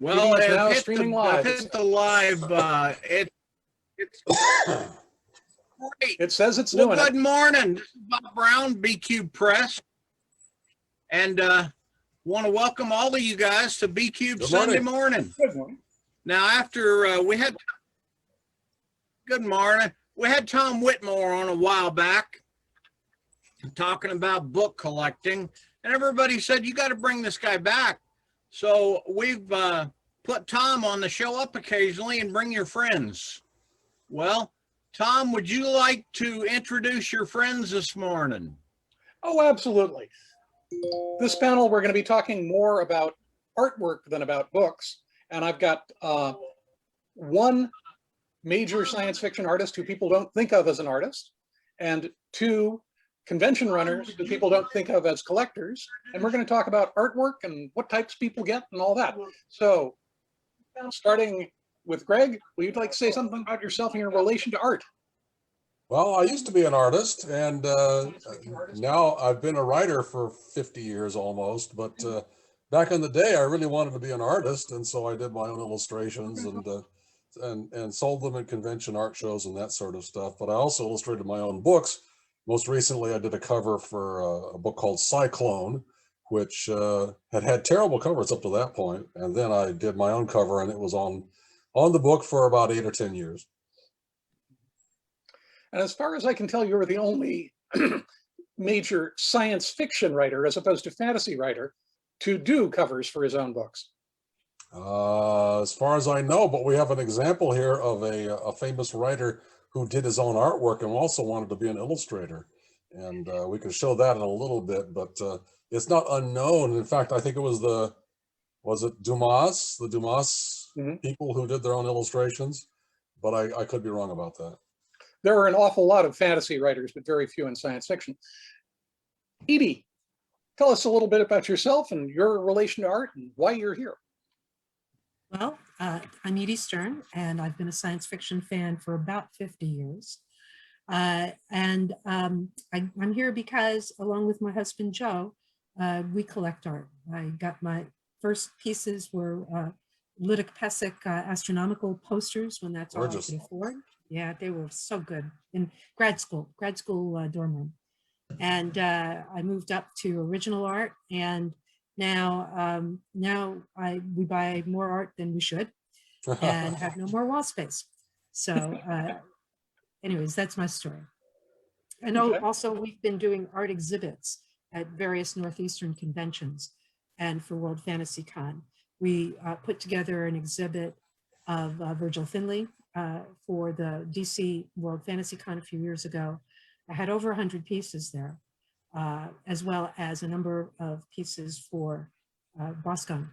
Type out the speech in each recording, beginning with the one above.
Well, is now streaming live. I've hit the live. It's great. It says it's Well, doing good it. morning. This is Bob Brown, BQ Press, and want to welcome all of you guys to BQ Sunday morning. Good morning. Now, after we had Tom Whitmore on a while back talking about book collecting, and everybody said you got to bring this guy back. So we've put Tom on the show up occasionally and bring your friends. Well, Tom, would you like to introduce your friends this morning? Oh, absolutely. This panel, we're going to be talking more about artwork than about books. And I've got one major science fiction artist who people don't think of as an artist, and two convention runners who people don't think of as collectors. And we're going to talk about artwork and what types people get and all that. So starting with Greg, would you like to say something about yourself and your relation to art? Well, I used to be an artist, and now I've been a writer for 50 years almost. But back in the day, I really wanted to be an artist, and so I did my own illustrations and sold them at convention art shows and that sort of stuff. But I also illustrated my own books. Most recently, I did a cover for a book called Cyclone, which had terrible covers up to that point. And then I did my own cover, and it was on the book for about 8 or 10 years. And as far as I can tell, you're the only major science fiction writer, as opposed to fantasy writer, to do covers for his own books. As far as I know, but we have an example here of a famous writer who did his own artwork and also wanted to be an illustrator. And we can show that in a little bit, but it's not unknown. In fact, I think it was the Dumas people who did their own illustrations, but I could be wrong about that. There are an awful lot of fantasy writers, but very few in science fiction. Edie, tell us a little bit about yourself and your relation to art and why you're here. Well, I'm Edie Stern, and I've been a science fiction fan for about 50 years. I'm here because, along with my husband, Joe, we collect art. I got my first pieces were Lytic Pesic astronomical posters when that's all I could afford. Yeah, they were so good in grad school dorm room. And I moved up to original art, and now we buy more art than we should and have no more wall space. So anyways, that's my story. And also we've been doing art exhibits at various Northeastern conventions and for World Fantasy Con. We put together an exhibit of Virgil Finlay for the DC World Fantasy Con a few years ago. I had over 100 pieces there, as well as a number of pieces for Boscon,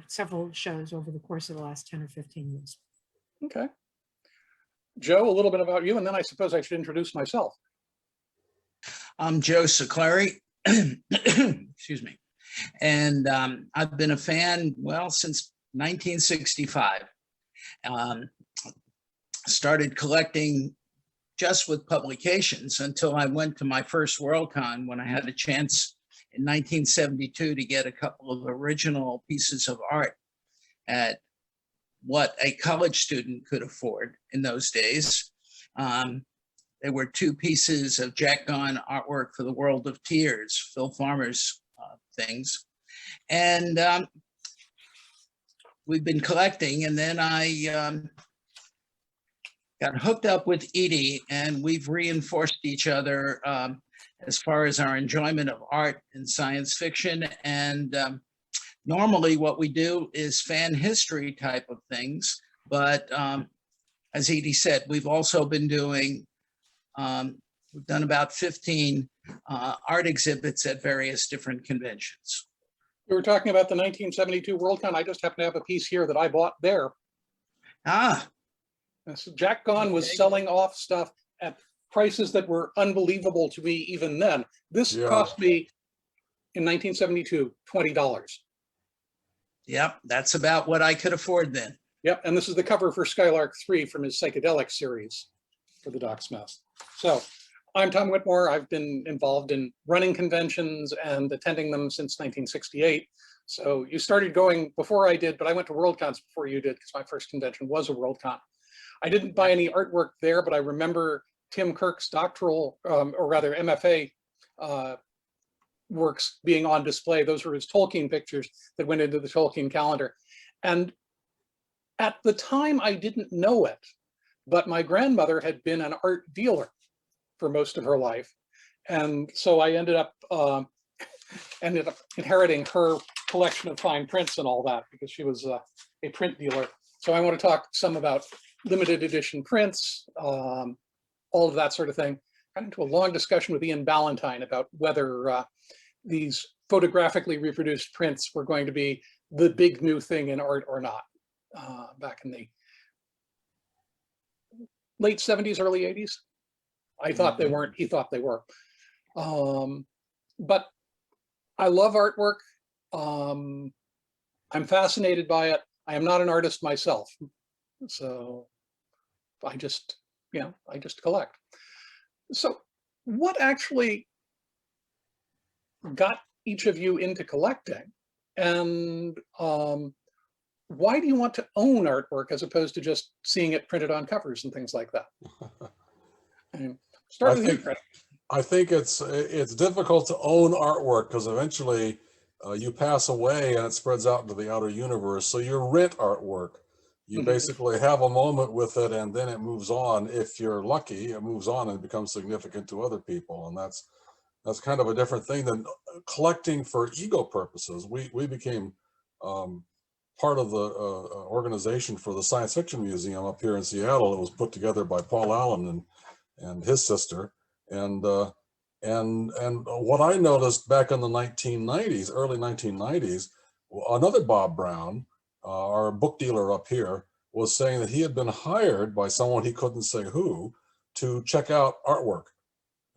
several shows over the course of the last 10 or 15 years. Okay. Joe, a little bit about you, and then I suppose I should introduce myself. I'm Joe Siclari, excuse me, and I've been a fan, well, since 1965. Started collecting just with publications until I went to my first Worldcon when I had a chance in 1972 to get a couple of original pieces of art at what a college student could afford in those days. There were 2 pieces of Jack Gahn artwork for the World of Tears, Phil Farmer's things. And we've been collecting, and then I got hooked up with Edie, and we've reinforced each other as far as our enjoyment of art and science fiction. And normally what we do is fan history type of things. But as Edie said, we've also been doing, we've done about 15 art exhibits at various different conventions. We were talking about the 1972 Worldcon. I just happen to have a piece here that I bought there. Ah. So Jack Gahn was selling off stuff at prices that were unbelievable to me even then. This cost me, in 1972, $20. Yep, that's about what I could afford then. Yep, and this is the cover for Skylark 3 from his psychedelic series for the Doc Smith. So I'm Tom Whitmore. I've been involved in running conventions and attending them since 1968. So you started going before I did, but I went to Worldcons before you did because my first convention was a Worldcon. I didn't buy any artwork there, but I remember Tim Kirk's doctoral, or rather MFA works being on display. Those were his Tolkien pictures that went into the Tolkien calendar. And at the time, I didn't know it, but my grandmother had been an art dealer for most of her life. And so I ended up inheriting her collection of fine prints and all that because she was a print dealer. So I want to talk some about limited edition prints, all of that sort of thing. Got into a long discussion with Ian Ballantyne about whether these photographically reproduced prints were going to be the big new thing in art or not, back in the late 70s, early 80s. I thought they weren't, he thought they were. But I love artwork. I'm fascinated by it. I am not an artist myself. So I just collect. So what actually got each of you into collecting? And why do you want to own artwork as opposed to just seeing it printed on covers and things like that? Start with you, Fred. I think it's difficult to own artwork because eventually you pass away and it spreads out into the outer universe. So you rent artwork. You basically have a moment with it and then it moves on. If you're lucky, it moves on and becomes significant to other people. And that's kind of a different thing than collecting for ego purposes. We became part of the organization for the Science Fiction Museum up here in Seattle. It was put together by Paul Allen and his sister. And what I noticed back in the 1990s, early 1990s, another Bob Brown, our book dealer up here, was saying that he had been hired by someone he couldn't say who to check out artwork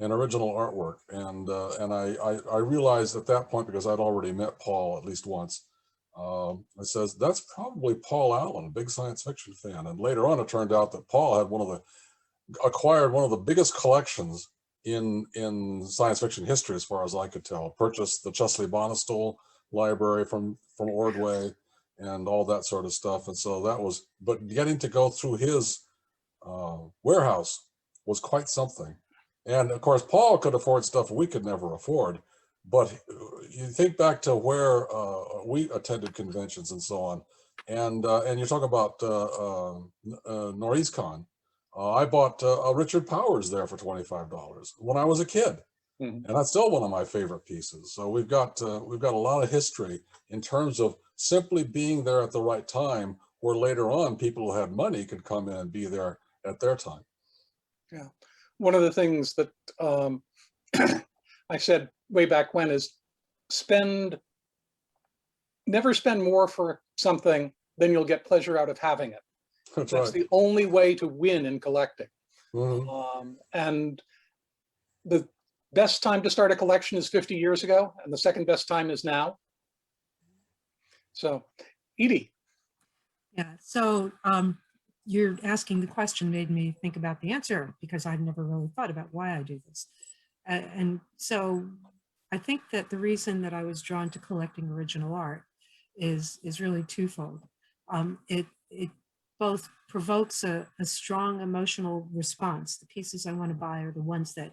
and original artwork. And I realized at that point, because I'd already met Paul at least once, I says, that's probably Paul Allen, a big science fiction fan. And later on, it turned out that Paul had acquired one of the biggest collections in science fiction history, as far as I could tell. Purchased the Chesley Bonestell library from Ordway and all that sort of stuff. And so that was, but getting to go through his warehouse was quite something. And of course, Paul could afford stuff we could never afford. But you think back to where we attended conventions and so on, and you talk about NorEastCon. I bought a Richard Powers there for $25 when I was a kid, and that's still one of my favorite pieces. So we've got a lot of history in terms of simply being there at the right time, where later on people who had money could come in and be there at their time. Yeah, one of the things that I said way back when is never spend more for something than you'll get pleasure out of having it. That's right. The only way to win in collecting. And the best time to start a collection is 50 years ago, and the second best time is now. So, Edie. Yeah, so you're asking the question made me think about the answer, because I've never really thought about why I do this. And so I think that the reason that I was drawn to collecting original art is really twofold. It both provokes a strong emotional response. The pieces I want to buy are the ones that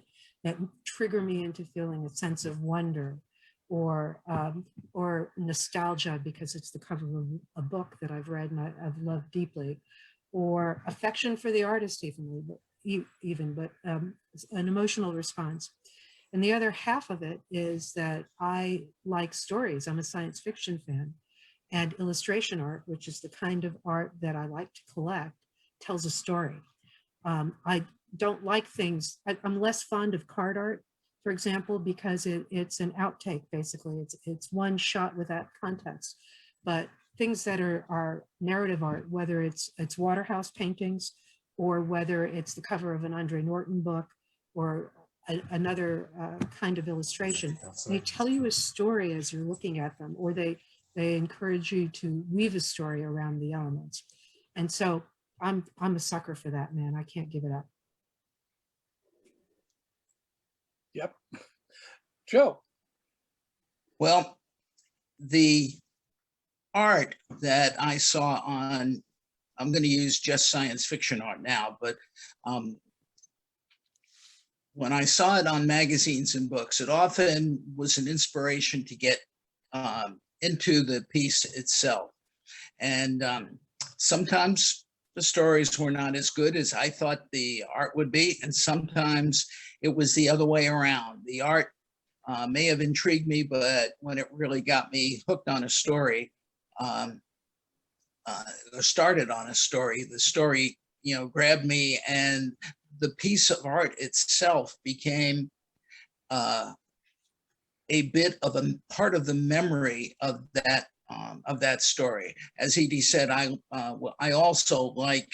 trigger me into feeling a sense of wonder or nostalgia because it's the cover of a book that I've read and I've loved deeply, or affection for the artist even, but an emotional response. And the other half of it is that I like stories. I'm a science fiction fan, and illustration art, which is the kind of art that I like to collect, tells a story. I don't like things, I'm less fond of card art, for example, because it's an outtake, basically. It's one shot without context. But things that are narrative art, whether it's Waterhouse paintings, or whether it's the cover of an Andre Norton book, or another kind of illustration, they tell you a story as you're looking at them, or they encourage you to weave a story around the elements. And so I'm a sucker for that, man. I can't give it up. Yep. Joe. Well, the art that I saw on, I'm going to use just science fiction art now, but when I saw it on magazines and books, it often was an inspiration to get into the piece itself. And sometimes the stories were not as good as I thought the art would be, and sometimes it was the other way around. The art may have intrigued me, but when it really got me hooked on a story, or started on a story, the story, grabbed me, and the piece of art itself became a bit of a part of the memory of that story. As Edie said, I also like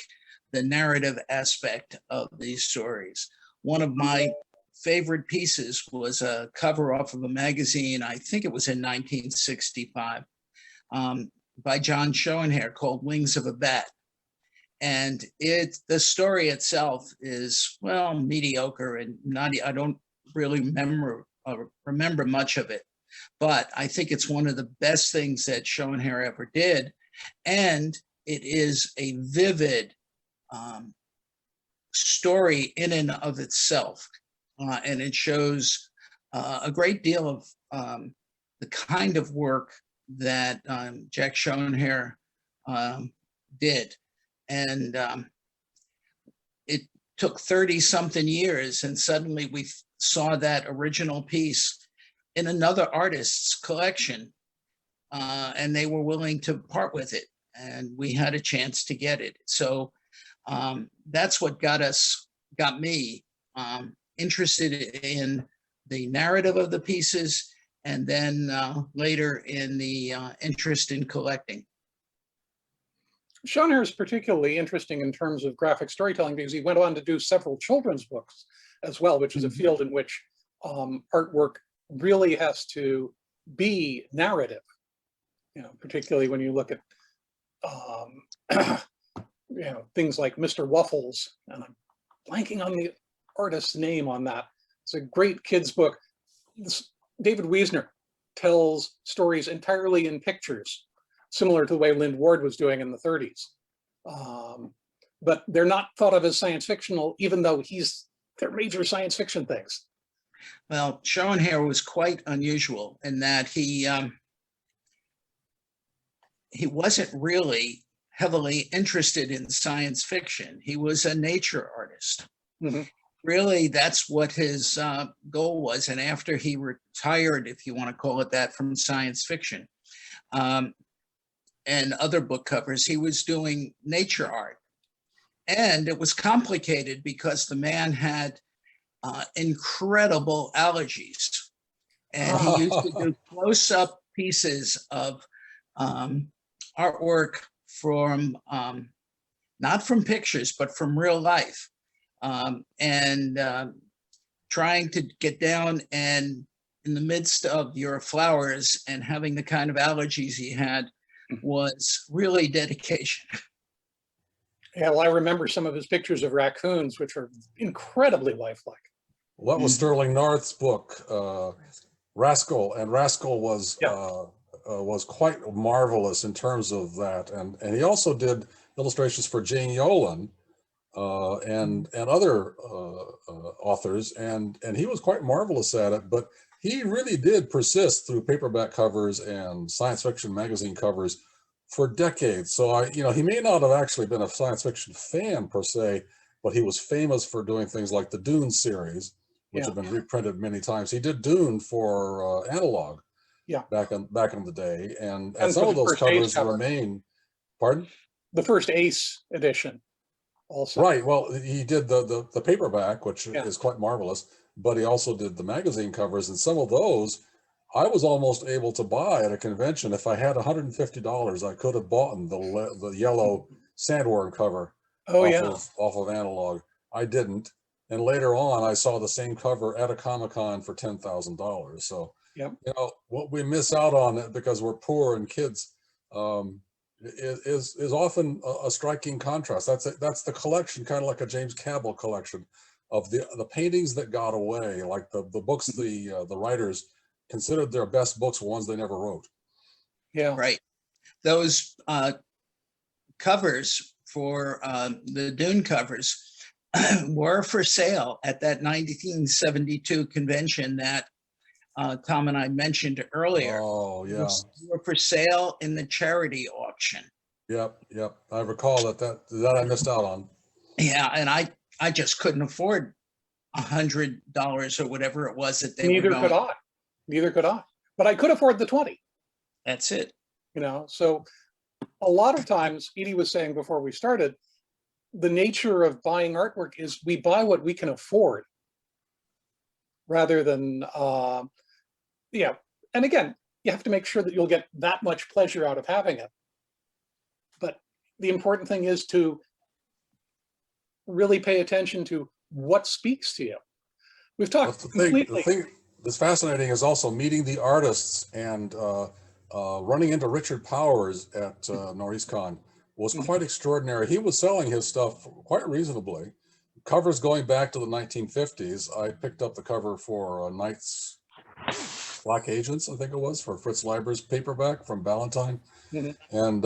the narrative aspect of these stories. One of my favorite pieces was a cover off of a magazine, I think it was in 1965, by John Schoenherr, called Wings of a Bat. And the story itself is, well, mediocre, and I don't really remember much of it, but I think it's one of the best things that Schoenherr ever did. And it is a vivid story in and of itself. And it shows a great deal of the kind of work that Jack Schoenherr did. And it took 30-something years, and suddenly we saw that original piece in another artist's collection, and they were willing to part with it, and we had a chance to get it. So that's what got me interested in the narrative of the pieces, and then later in the interest in collecting. Schoenherr is particularly interesting in terms of graphic storytelling because he went on to do several children's books as well, which is a field in which artwork really has to be narrative. Particularly when you look at things like Mr. Waffles, and I'm blanking on the artist's name on that. It's a great kids book. David Wiesner tells stories entirely in pictures, similar to the way Lind Ward was doing in the 30s. But they're not thought of as science fictional, even though they're major science fiction things. Well, Schoenherr was quite unusual in that he wasn't really heavily interested in science fiction. He was a nature artist. Mm-hmm. Really, that's what his goal was. And after he retired, if you want to call it that, from science fiction, and other book covers, he was doing nature art. And it was complicated because the man had incredible allergies. And he used to do close-up pieces of artwork from, not from pictures, but from real life. And trying to get down and in the midst of your flowers and having the kind of allergies he had was really dedication. Yeah, well, I remember some of his pictures of raccoons, which are incredibly lifelike. Well, that was Sterling North's book, Rascal, and Rascal was quite marvelous in terms of that, and he also did illustrations for Jane Yolen and other authors, and he was quite marvelous at it. But he really did persist through paperback covers and science fiction magazine covers for decades. So he may not have actually been a science fiction fan per se, but he was famous for doing things like the Dune series, which have been reprinted many times. He did Dune for Analog, back in the day, and some of those covers remain. Pardon? The first Ace edition, also. Right. Well, he did the paperback, which is quite marvelous, but he also did the magazine covers, and some of those I was almost able to buy at a convention. If I had $150, I could have bought the yellow sandworm cover off of Analog. I didn't. And later on, I saw the same cover at a Comic-Con for $10,000. So, what we miss out on it because we're poor and kids is often a striking contrast. That's the collection, kind of like a James Cabell collection of the paintings that got away, like the books the writers considered their best books were ones they never wrote. Yeah. Right. those covers for the Dune covers were for sale at that 1972 convention that Tom and I mentioned earlier. Oh, yeah. They were for sale in the charity auction. Yep. I recall that I missed out on. Yeah, and I just couldn't afford $100 or whatever it was that they were Neither going. could I. Neither could I. But I could afford the 20. That's it. So a lot of times, Edie was saying before we started, the nature of buying artwork is we buy what we can afford rather than, yeah. And again, you have to make sure that you'll get that much pleasure out of having it. But the important thing is to really pay attention to what speaks to you. We've talked The thing that's fascinating is also meeting the artists and running into Richard Powers at NorEastCon was quite extraordinary. He was selling his stuff quite reasonably. Covers going back to the 1950s. I picked up the cover for Knight's Black Agents, I think it was, for Fritz Leiber's paperback from Ballantine. And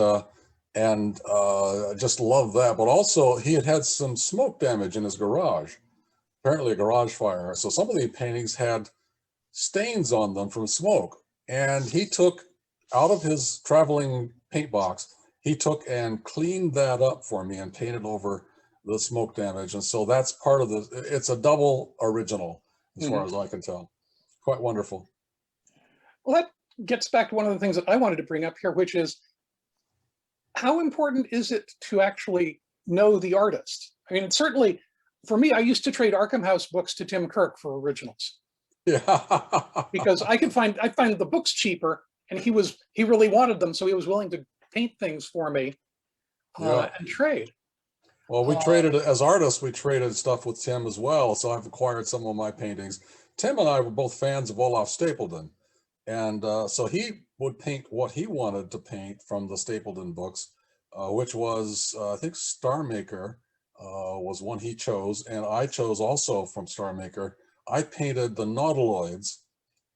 I just love that. But also he had some smoke damage in his garage, apparently a garage fire. So some of the paintings had stains on them from smoke. And he took out of his traveling paint box, he took and cleaned that up for me and painted over the smoke damage. And so that's part of it's a double original as far as I can tell. Quite wonderful. Well, that gets back to one of the things that I wanted to bring up here, which is how important is it to actually know the artist? I mean, it's certainly, for me, I used to trade Arkham House books to Tim Kirk for originals. Yeah. Because I find the books cheaper, and he really wanted them, so he was willing to paint things for me and trade. Well, we traded, as artists, we traded stuff with Tim as well. So I've acquired some of my paintings. Tim and I were both fans of Olaf Stapledon. And so he would paint what he wanted to paint from the Stapledon books, which was, I think, Star Maker was one he chose. And I chose also from Star Maker. I painted the Nautiloids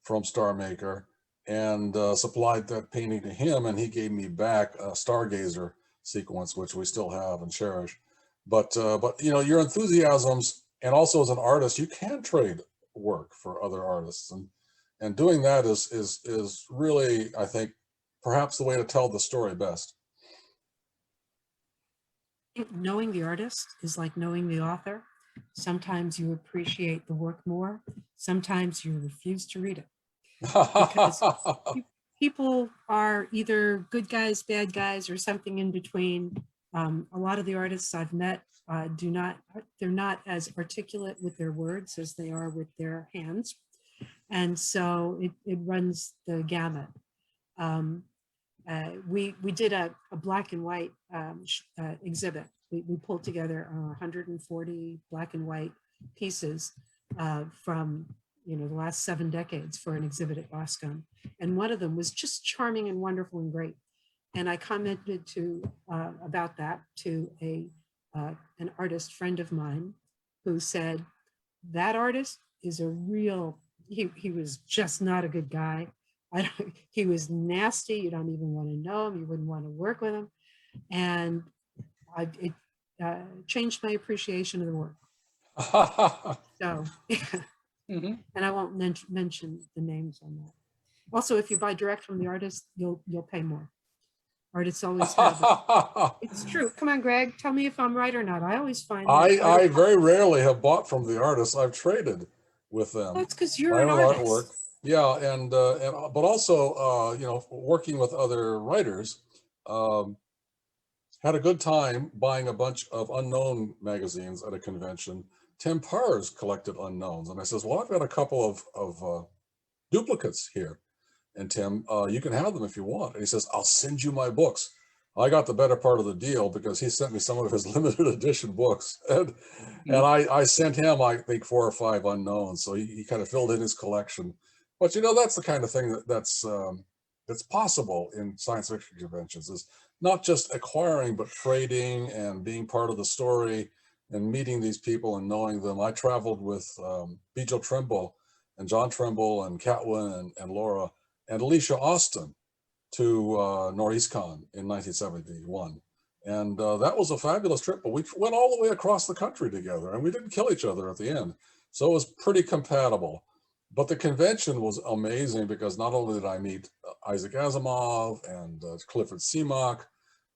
from Star Maker and supplied that painting to him. And he gave me back a Stargazer sequence, which we still have and cherish. But your enthusiasms, and also as an artist, you can trade work for other artists, and doing that is really, I think, perhaps the way to tell the story best. I think knowing the artist is like knowing the author. Sometimes you appreciate the work more. Sometimes you refuse to read it. Because people are either good guys, bad guys, or something in between. A lot of the artists I've met they're not as articulate with their words as they are with their hands. And so it runs the gamut. We did a black and white exhibit. We pulled together 140 black and white pieces from the last 7 decades for an exhibit at Boscombe. And one of them was just charming and wonderful and great. And I commented about that to an artist friend of mine who said, that artist is a real, he was just not a good guy. He was nasty. You don't even want to know him. You wouldn't want to work with him. And it changed my appreciation of the work. So, and I won't mention the names on that. Also, if you buy direct from the artist, you'll pay more. Artists always have it. It's true. Come on, Greg. Tell me if I'm right or not. I always find I very rarely have bought from the artists. I've traded with them. That's because you're an artist. Artwork. Yeah, and but also working with other writers. Had a good time buying a bunch of unknown magazines at a convention. Tim Pars collected unknowns, and I says, well, I've got a couple of duplicates here. And Tim, you can have them if you want. And he says, I'll send you my books. I got the better part of the deal because he sent me some of his limited edition books. And I sent him, I think, 4 or 5 unknowns. So he kind of filled in his collection. But, that's the kind of thing that's possible in science fiction conventions, is not just acquiring, but trading and being part of the story and meeting these people and knowing them. I traveled with Bijou Trimble and John Trimble and Catwin and Laura and Alicia Austin to NorEastCon in 1971. And that was a fabulous trip, but we went all the way across the country together and we didn't kill each other at the end. So it was pretty compatible. But the convention was amazing because not only did I meet Isaac Asimov and Clifford Seamock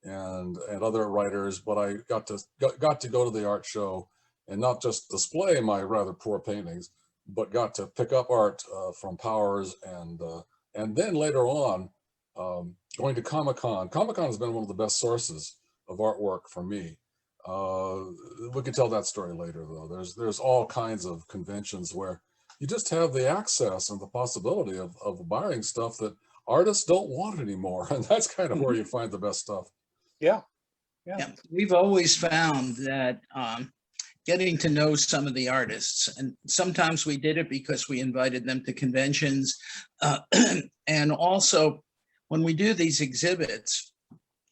and other writers, but I got to go to the art show and not just display my rather poor paintings, but got to pick up art from Powers and then later on going to Comic-Con. Comic-Con has been one of the best sources of artwork for me. We can tell that story later though. There's all kinds of conventions where you just have the access and the possibility of buying stuff that artists don't want anymore. And that's kind of where you find the best stuff. Yeah. Yeah, we've always found that getting to know some of the artists, and sometimes we did it because we invited them to conventions. And also when we do these exhibits,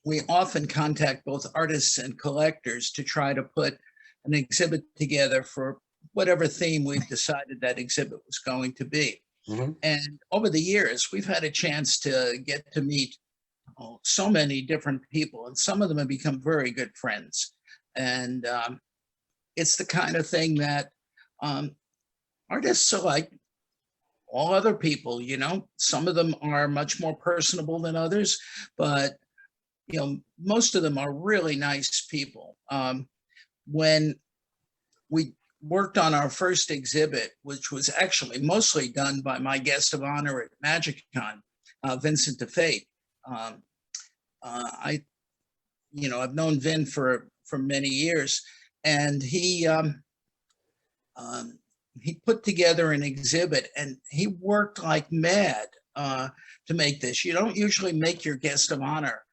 we often contact both artists and collectors to try to put an exhibit together for whatever theme we've decided that exhibit was going to be. Mm-hmm. And over the years, we've had a chance to get to meet so many different people, and some of them have become very good friends. And it's the kind of thing that artists are like all other people, you know. Some of them are much more personable than others, but you know, most of them are really nice people. When we worked on our first exhibit, which was actually mostly done by my guest of honor at MagicCon, Vincent DeFate. I've known Vin for many years, and he put together an exhibit, and he worked like mad to make this. You don't usually make your guest of honor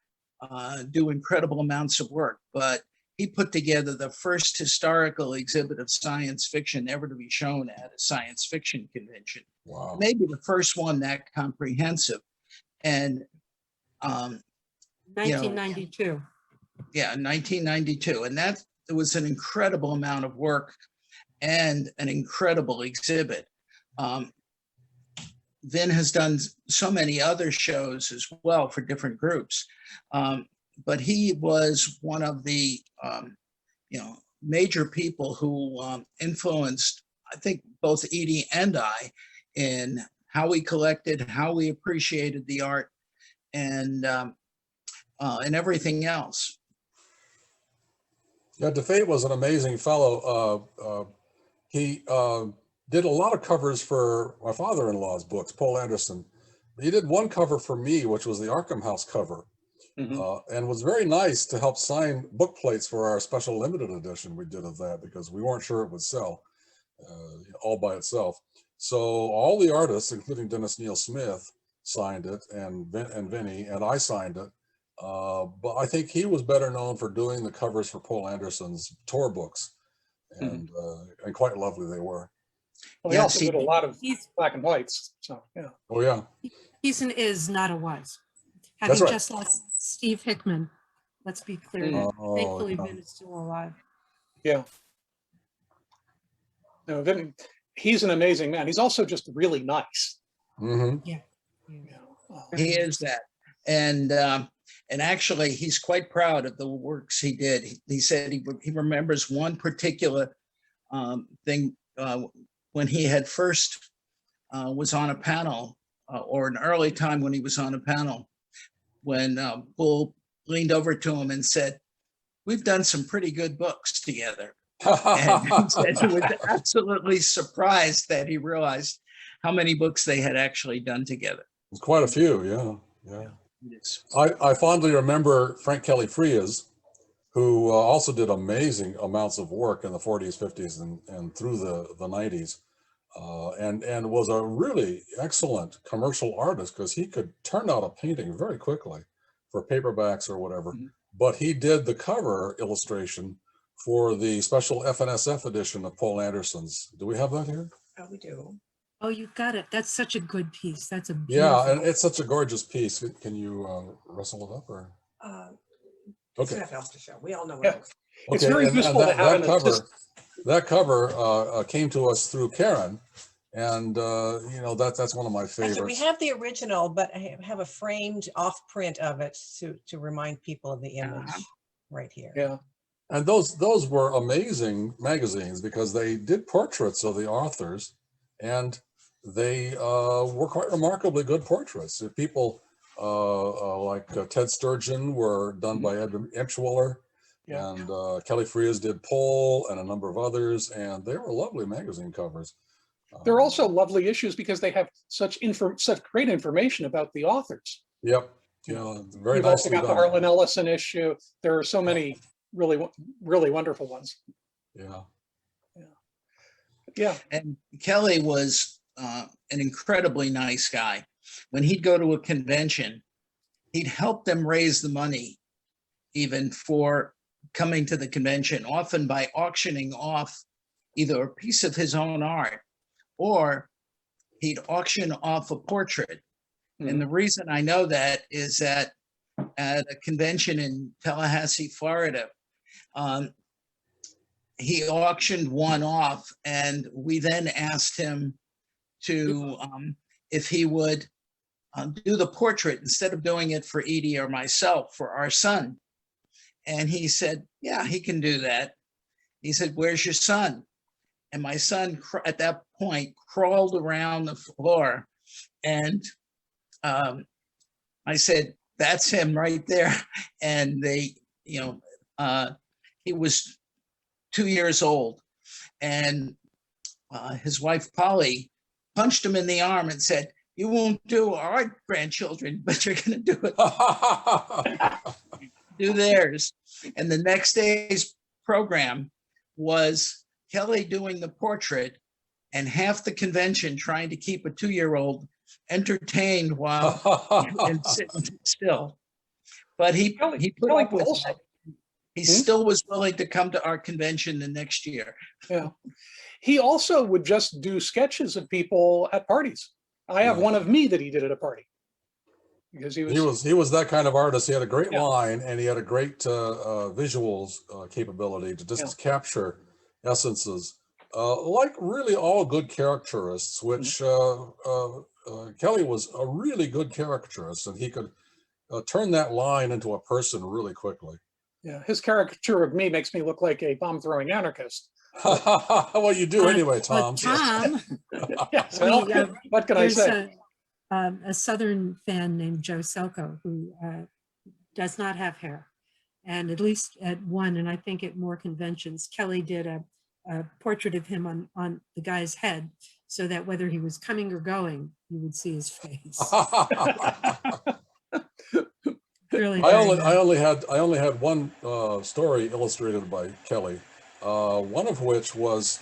do incredible amounts of work, but he put together the first historical exhibit of science fiction ever to be shown at a science fiction convention. Wow. Maybe the first one that comprehensive. And 1992. Yeah, 1992. And that was an incredible amount of work and an incredible exhibit. Vin has done so many other shows as well for different groups. But he was one of the major people who influenced, I think, both Edie and I in how we collected, how we appreciated the art, and everything else. Yeah, DeFate was an amazing fellow. He did a lot of covers for my father-in-law's books, Paul Anderson. He did one cover for me, which was the Arkham House cover. Mm-hmm. And was very nice to help sign book plates for our special limited edition we did of that, because we weren't sure it would sell all by itself. So all the artists, including Dennis Neal Smith, signed it, and Vinny, and I signed it. But I think he was better known for doing the covers for Paul Anderson's tour books, and quite lovely they were. Well, he also did a lot of black and whites. So yeah. Oh yeah. He's and is not a wise. Having That's right. just lost Steve Hickman. Let's be clear. Thankfully, Vin is still alive. Yeah. No, Vin, he's an amazing man. He's also just really nice. Mm-hmm. Yeah. He is that. And actually, he's quite proud of the works he did. He said he remembers one particular thing when he had first was on a panel, or an early time when he was on a panel, when Bull leaned over to him and said, "We've done some pretty good books together." And he said he was absolutely surprised that he realized how many books they had actually done together. It's quite a few, yeah. I fondly remember Frank Kelly Frias, who also did amazing amounts of work in the 40s, 50s, and through the 90s, and was a really excellent commercial artist, because he could turn out a painting very quickly for paperbacks or whatever. Mm-hmm. But he did the cover illustration for the special FNSF edition of Paul Anderson's. Do we have that here? Oh, we do. Oh, you got it. That's such a good piece. That's a beautiful. Yeah, and it's such a gorgeous piece. Can you rustle it up, or? It's enough else to show. We all know what it is. It's very useful to have that cover came to us through Karen, And you know, that's one of my Actually, we favorites. have the original, but I have a framed off print of it to remind people of the image right here. Yeah. And those were amazing magazines because they did portraits of the authors, and they were quite remarkably good portraits. People like Ted Sturgeon were done by Ed Emshwiller, Yeah. and Kelly Freas did Poll and a number of others, and they were lovely magazine covers. They're also lovely issues because they have such great information about the authors. Yep. Yeah, very You've also nicely got the done. Harlan Ellison issue. There are so many really wonderful ones. Yeah. Yeah. And Kelly was an incredibly nice guy. When he'd go to a convention, he'd help them raise the money even for coming to the convention, often by auctioning off either a piece of his own art or he'd auction off a portrait. And the reason I know that is that at a convention in Tallahassee, Florida, he auctioned one off, and we then asked him to if he would do the portrait instead of doing it for Edie or myself, for our son. And he said, yeah, he can do that. He said, where's your son? And my son at that point crawled around the floor, and I said, that's him right there. And they, he was 2 years old, and his wife Polly punched him in the arm and said, you won't do our grandchildren, but you're going to do it. Do theirs. And the next day's program was Kelly doing the portrait and half the convention trying to keep a 2-year-old entertained while and sitting still. But he put up with that. He still was willing to come to our convention the next year. Yeah. He also would just do sketches of people at parties. I have one of me that he did at a party. Because he was that kind of artist. He had a great line, and he had a great visuals capability to just capture essences, like really all good caricaturists. Which Kelly was a really good caricaturist, and he could turn that line into a person really quickly. Yeah, his caricature of me makes me look like a bomb-throwing anarchist. Well, you do anyway, Tom. Tom, Yes, well, what can I say? A Southern fan named Joe Selko who does not have hair, and at least at one, and I think at more conventions, Kelly did a portrait of him on the guy's head, so that whether he was coming or going, you would see his face. Really, I only had one story illustrated by Kelly, one of which was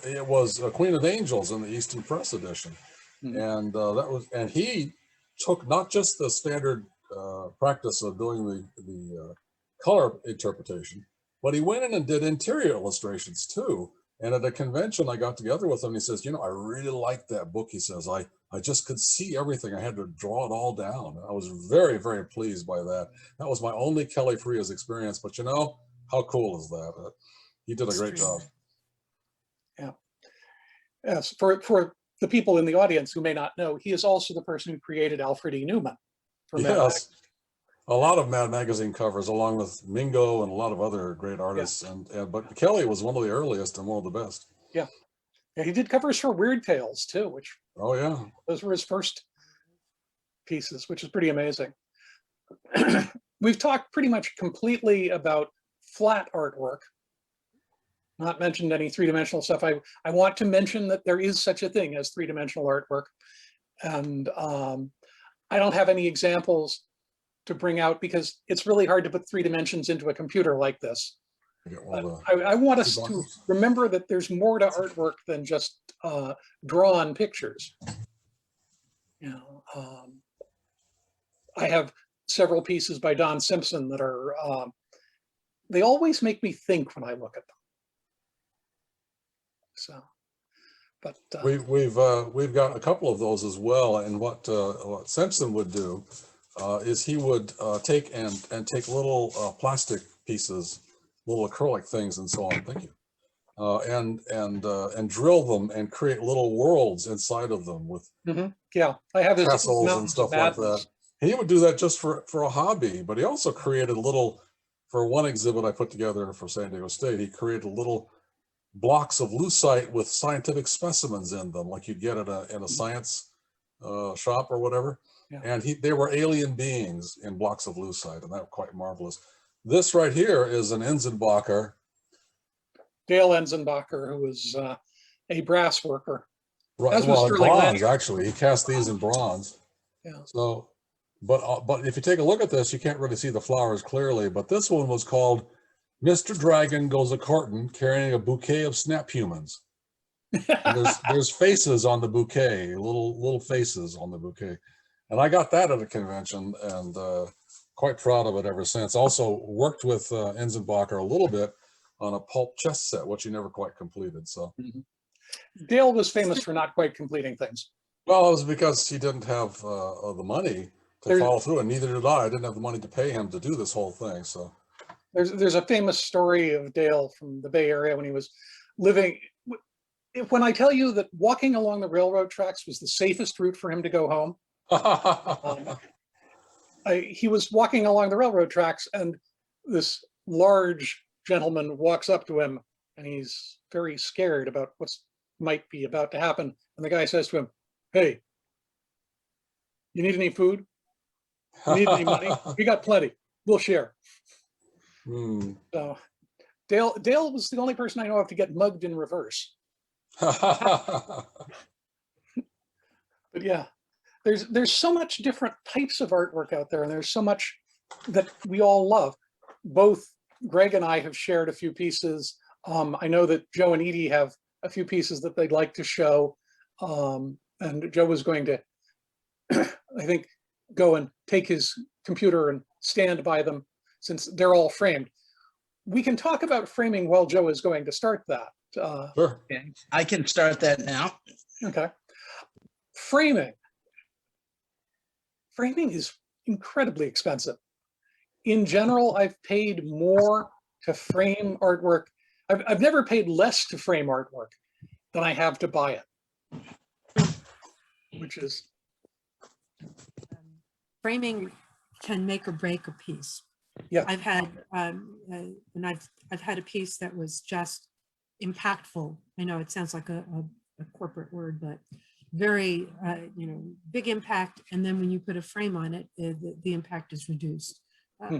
it was Queen of Angels in the Easton Press edition. And and he took not just the standard practice of doing the color interpretation, but he went in and did interior illustrations too. And at a convention, I got together with him. He says, I really liked that book. He says, I just could see everything. I had to draw it all down. I was very, very pleased by that. That was my only Kelly Freas experience. But how cool is that? He did a great job. Yeah. Yes. For the people in the audience who may not know, he is also the person who created Alfred E. Newman. Yes, a lot of Mad Magazine covers, along with Mingo and a lot of other great artists. But Kelly was one of the earliest and one of the best. Yeah, he did covers for Weird Tales too, which those were his first pieces, which is pretty amazing. We've talked pretty much completely about flat artwork. Not mentioned any three-dimensional stuff. I want to mention that there is such a thing as three-dimensional artwork. And I don't have any examples to bring out because it's really hard to put 3 dimensions into a computer like this. I want us to remember that there's more to artwork than just drawn pictures. I have several pieces by Don Simpson that are, they always make me think when I look at them. So, but we've got a couple of those as well. And what Simpson would do is he would take little plastic pieces, little acrylic things, and so on. Thank you. and drill them and create little worlds inside of them with Yeah, I have his castles and Mountains of stuff like that. Madness. He would do that just for a hobby, but he also created a little, for one exhibit I put together for San Diego State, he created little blocks of lucite with scientific specimens in them, like you'd get in a science shop or whatever. Yeah. And they were alien beings in blocks of lucite, and that was quite marvelous. This right here is an Enzenbacher. Dale Enzenbacher, who was a brass worker. Right, As was well, in Sterling bronze, Lanier. actually. He cast these in bronze. Yeah. So, but if you take a look at this, you can't really see the flowers clearly, but this one was called Mr. Dragon Goes a Courtin' Carrying a Bouquet of Snap Humans. And there's faces on the bouquet, little faces on the bouquet. And I got that at a convention and quite proud of it ever since. Also worked with Enzenbacher a little bit on a pulp chess set, which he never quite completed. So, Dale was famous for not quite completing things. well, it was because he didn't have the money to follow through, and neither did I. I didn't have the money to pay him to do this whole thing. So There's a famous story of Dale from the Bay Area when he was living. When I tell you that walking along the railroad tracks was the safest route for him to go home, he was walking along the railroad tracks, and this large gentleman walks up to him, and he's very scared about what's might be about to happen. And the guy says to him, "Hey, you need any food? You need any money? We got plenty. We'll share." So Dale was the only person I know of to get mugged in reverse. But yeah, there's so much different types of artwork out there, and there's so much that we all love. Both Greg and I have shared a few pieces. I know that Joe and Edie have a few pieces that they'd like to show. And Joe was going to, I think, go and take his computer and stand by them since they're all framed. We can talk about framing while Joe is going to start that. Sure. Okay, I can start that now. Okay. Framing is incredibly expensive. In general, I've paid more to frame artwork. I've never paid less to frame artwork than I have to buy it, which is. Framing can make or break a piece. Yeah. I've had, and I've had a piece that was just impactful. I know it sounds like a corporate word, but very, big impact. And then when you put a frame on it, the impact is reduced.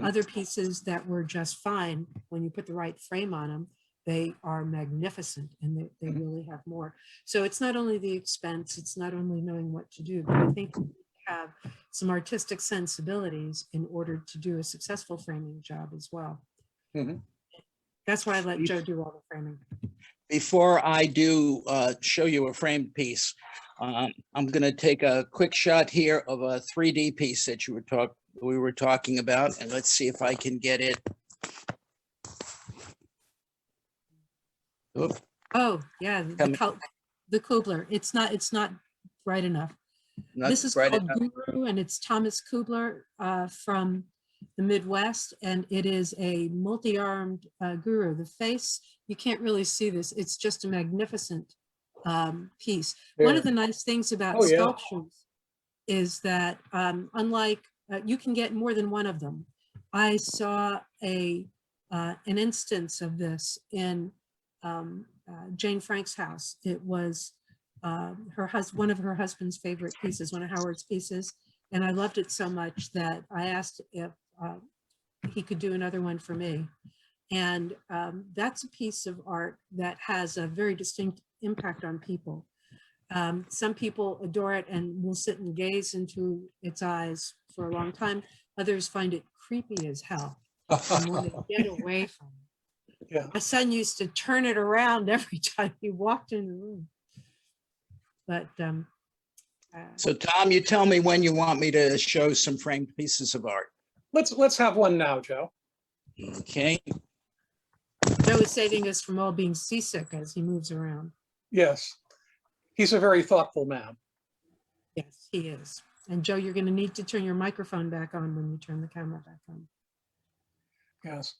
Other pieces that were just fine, when you put the right frame on them, they are magnificent, and they really have more. So it's not only the expense, it's not only knowing what to do, but I think you have some artistic sensibilities in order to do a successful framing job as well. That's why I let Joe do all the framing. Before I do show you a framed piece, I'm going to take a quick shot here of a 3D piece that we were talking about, and let's see if I can get it. Oop. Oh yeah, the Kubler. It's not bright enough. This is called Guru, and it's Thomas Kubler from the Midwest, and it is a multi-armed guru. The face, you can't really see this. It's just a magnificent piece. Yeah. One of the nice things about sculptures is that unlike, you can get more than one of them. I saw an instance of this in Jane Frank's house. It was one of her husband's favorite pieces, one of Howard's pieces. And I loved it so much that I asked if he could do another one for me. And that's a piece of art that has a very distinct impact on people. Some people adore it and will sit and gaze into its eyes for a long time. Others find it creepy as hell and want to get away from it. Yeah. My son used to turn it around every time he walked in the room. But so Tom, you tell me when you want me to show some framed pieces of art. Let's have one now, Joe. Okay. Joe is saving us from all being seasick as he moves around. Yes, he's a very thoughtful man. Yes, he is. And Joe, you're going to need to turn your microphone back on when you turn the camera back on. Yes.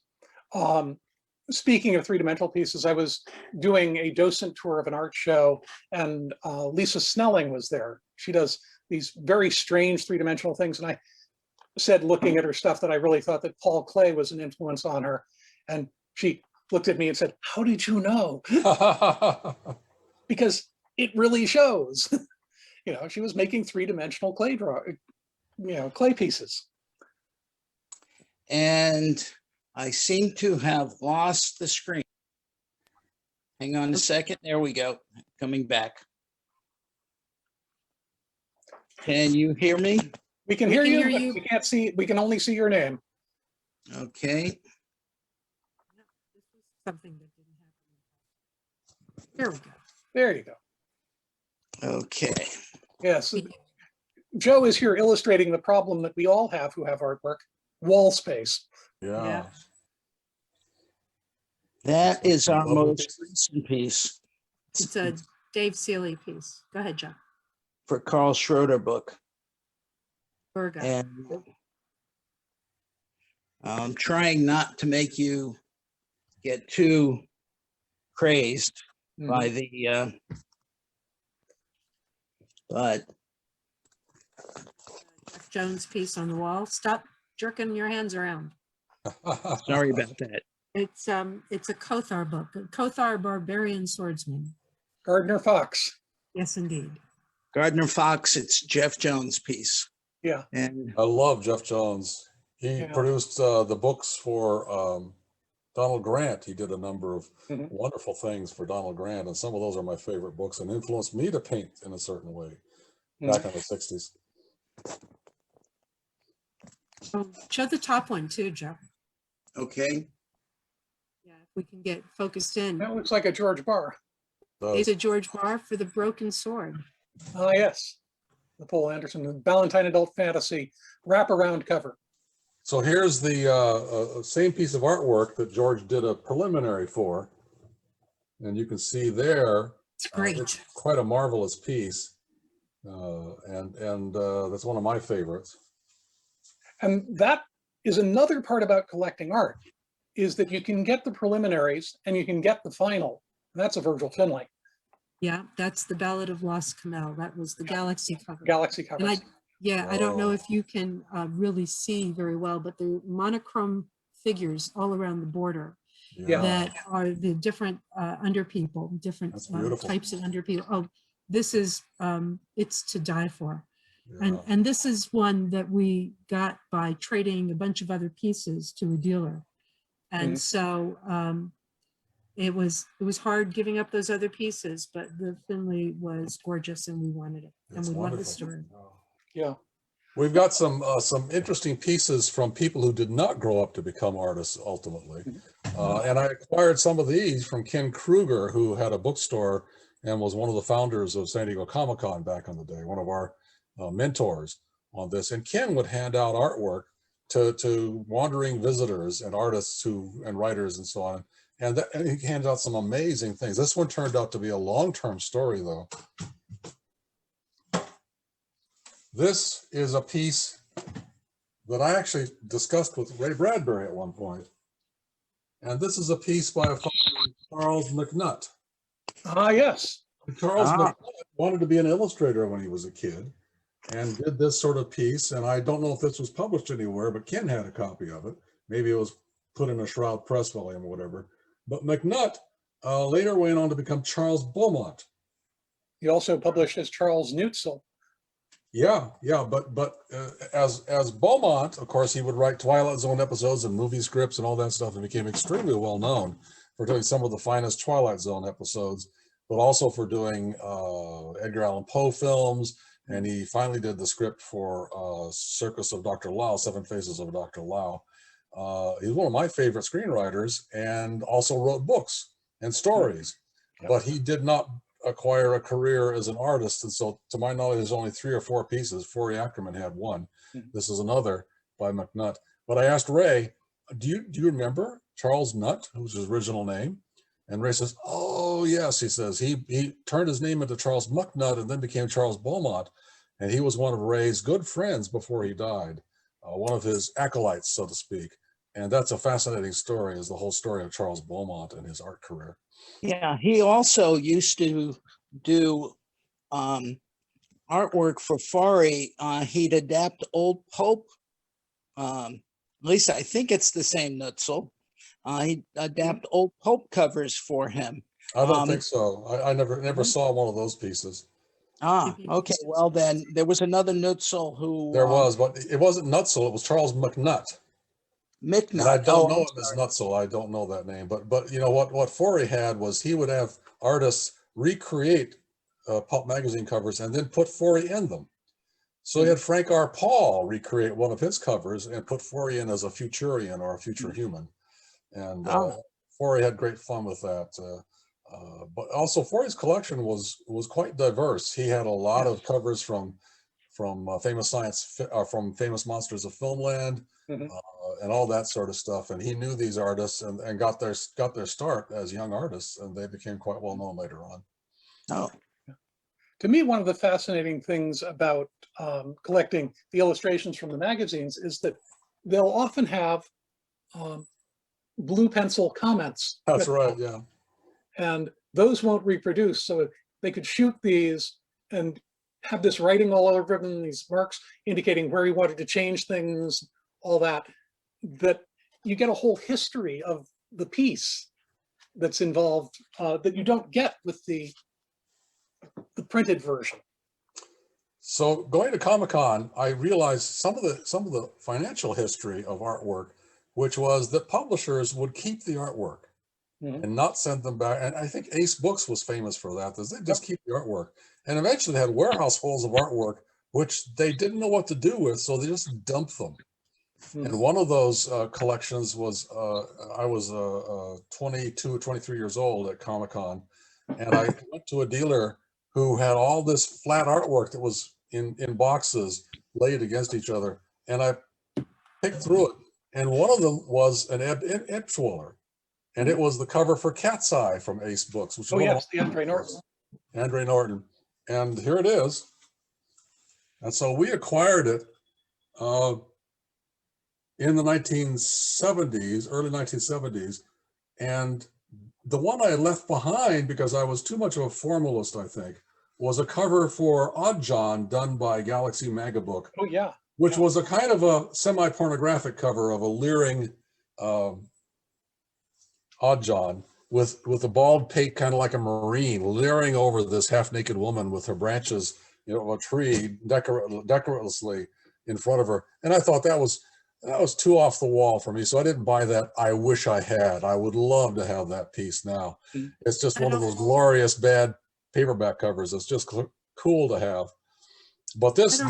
speaking of three-dimensional pieces, I was doing a docent tour of an art show, and Lisa Snelling was there. She does these very strange three-dimensional things, and I said, looking at her stuff, that I really thought that Paul Klee was an influence on her. And she looked at me and said, "How did you know?" Because it really shows. You know, she was making three-dimensional clay pieces. And I seem to have lost the screen. Hang on a second. There we go. Coming back. Can you hear me? We can We hear can you, hear but you. we can't see. We can only see your name. Okay. This was something that didn't happen. There we go. There you go. Okay. Yes. Joe is here illustrating the problem that we all have who have artwork: wall space. Yeah. That is our Lovely most pieces. recent piece It's a Dave Seeley piece. Go ahead, John. for Carl Schroeder book. Virgo. And I'm trying not to make you get too crazed by the, but Jeff Jones piece on the wall. Stop jerking your hands around. sorry about that. It's a Kothar book, a Kothar Barbarian Swordsman. Gardner Fox. Yes, indeed. Gardner Fox, it's Jeff Jones' piece. Yeah. And I love Jeff Jones. He Yeah. produced the books for Donald Grant. He did a number of Mhm. wonderful things for Donald Grant, and some of those are my favorite books and influenced me to paint in a certain way back in the 60s. Oh, show the top one too, Joe. okay, Yeah, if we can get focused in. That looks like a George Barr. Is it George Barr for the Broken Sword? Ah, yes. The Paul Anderson, the Ballantine Adult Fantasy wraparound cover. So here's the same piece of artwork that George did a preliminary for. And you can see there, It's great. it's quite a marvelous piece. And that's one of my favorites. And that is another part about collecting art, is that you can get the preliminaries and you can get the final. And that's a Virgil Finlay Yeah, that's the Ballad of Lost Camel. That was the Galaxy cover. Galaxy And covers. I don't know Oh. if you can really see very well, but the monochrome figures all around the border Yeah. that are the different underpeople, different That's beautiful. types of underpeople. Oh, this is, it's to die for. Yeah. And this is one that we got by trading a bunch of other pieces to a dealer. And Mhm. so it was hard giving up those other pieces, but the Finley was gorgeous and we wanted it. And It's we wanted the wonderful. story. Yeah. We've got some interesting pieces from people who did not grow up to become artists ultimately. And I acquired some of these from Ken Kruger, who had a bookstore and was one of the founders of San Diego Comic-Con back in the day, one of our mentors on this. And Ken would hand out artwork to wandering visitors and artists and writers and so on. And he handed out some amazing things. This one turned out to be a long-term story, though. This is a piece that I actually discussed with Ray Bradbury at one point. And this is a piece by a fellow named Charles Mcnutt. Ah, yes. Charles Mcnutt wanted to be an illustrator when he was a kid and did this sort of piece. And I don't know if this was published anywhere, but Ken had a copy of it. Maybe it was put in a Shroud Press volume or whatever. But Mcnutt later went on to become Charles Beaumont. He also published as Charles Neutzel. Yeah, but as Beaumont, of course, he would write Twilight Zone episodes and movie scripts and all that stuff, and became extremely well known for doing some of the finest Twilight Zone episodes, but also for doing Edgar Allan Poe films. And he finally did the script for Circus of Dr. Lao, Seven Faces of Dr. Lao. He's one of my favorite screenwriters, and also wrote books and stories, but he did not acquire a career as an artist. And so to my knowledge, there's only 3 or 4 pieces. Forey Ackerman had one. This is another by Mcnutt. But I asked Ray, do you remember Charles Nutt, who was his original name? And Ray says, oh yes, he says, he turned his name into Charles Mcnutt and then became Charles Beaumont. And he was one of Ray's good friends before he died, one of his acolytes, so to speak. And that's a fascinating story, is the whole story of Charles Beaumont and his art career. Yeah, he also used to do artwork for Fari. He'd adapt old Pope. At least I think it's the same Nutzel. He'd adapt old Pope covers for him. I don't think so. I never saw one of those pieces. Okay. Well, then there was another Nutzel who There was, but it wasn't Nutzel. It was Charles Mcnutt. Mcnutt. And I don't know I'm him as Nutzel. I don't know that name. But you know what Forey had was he would have artists recreate pulp magazine covers and then put Forey in them. So he had Frank R. Paul recreate one of his covers and put Forey in as a Futurian or a future human. And Forey had great fun with that. But also Forey's collection was quite diverse. He had a lot of covers from famous famous monsters of filmland, and all that sort of stuff. And he knew these artists and got their start as young artists, and they became quite well known later on. Oh, To me, one of the fascinating things about collecting the illustrations from the magazines is that they'll often have blue pencil comments. That's right, yeah. And those won't reproduce. So they could shoot these and have this writing all over them, these marks indicating where he wanted to change things, all that, that you get a whole history of the piece that's involved that you don't get with the printed version. So going to Comic-Con, I realized some of the financial history of artwork, which was that publishers would keep the artwork and not send them back. And I think Ace Books was famous for that. They just keep the artwork, and eventually had warehouse fulls of artwork, which they didn't know what to do with, so they just dumped them. And one of those collections was, I was 22, 23 years old at Comic-Con, and I went to a dealer who had all this flat artwork that was in boxes laid against each other. And I picked through it. And one of them was an Ebschwaller. And it was the cover for Cat's Eye from Ace Books. Which Oh, yes, the Andre Norton. Andre Norton. And here it is. And so we acquired it in the 1970s, early 1970s. And the one I left behind, because I was too much of a formalist, I think, was a cover for Odd John done by Galaxy Magabook. Oh, yeah. Which was a kind of a semi-pornographic cover of a leering Odd John with a bald pate, kind of like a Marine, leering over this half-naked woman with her branches, of a tree decorously in front of her. And I thought that was too off the wall for me, so I didn't buy that. I wish I had. I would love to have that piece now. It's just one of those glorious bad paperback covers. It's just cool to have. But this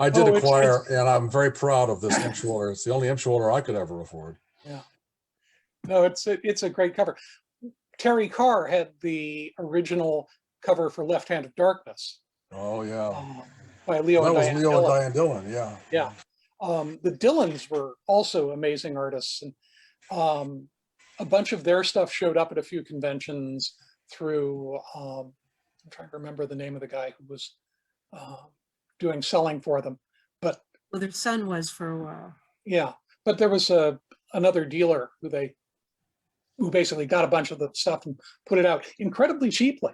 I did acquire, and I'm very proud of this Emschwaller. It's the only Emschwaller I could ever afford. Yeah. No, it's a great cover. Terry Carr had the original cover for Left Hand of Darkness. Oh, yeah. By Leo and Diane Leo Dillon. and Diane Dillon, yeah. Yeah. The Dillons were also amazing artists. And a bunch of their stuff showed up at a few conventions through, I'm trying to remember the name of the guy who was doing selling for them. But Well, their son was for a while. yeah, but there was another dealer who basically got a bunch of the stuff and put it out incredibly cheaply.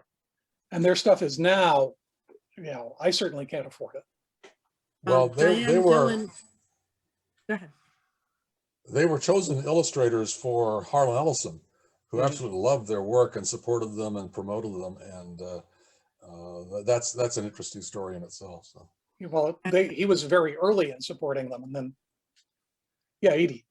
And their stuff is now, I certainly can't afford it. Well, they were. Dillon, go ahead. They were chosen illustrators for Harlan Ellison, who absolutely loved their work and supported them and promoted them. And that's an interesting story in itself. So. Well, he was very early in supporting them. And then, yeah, Edie.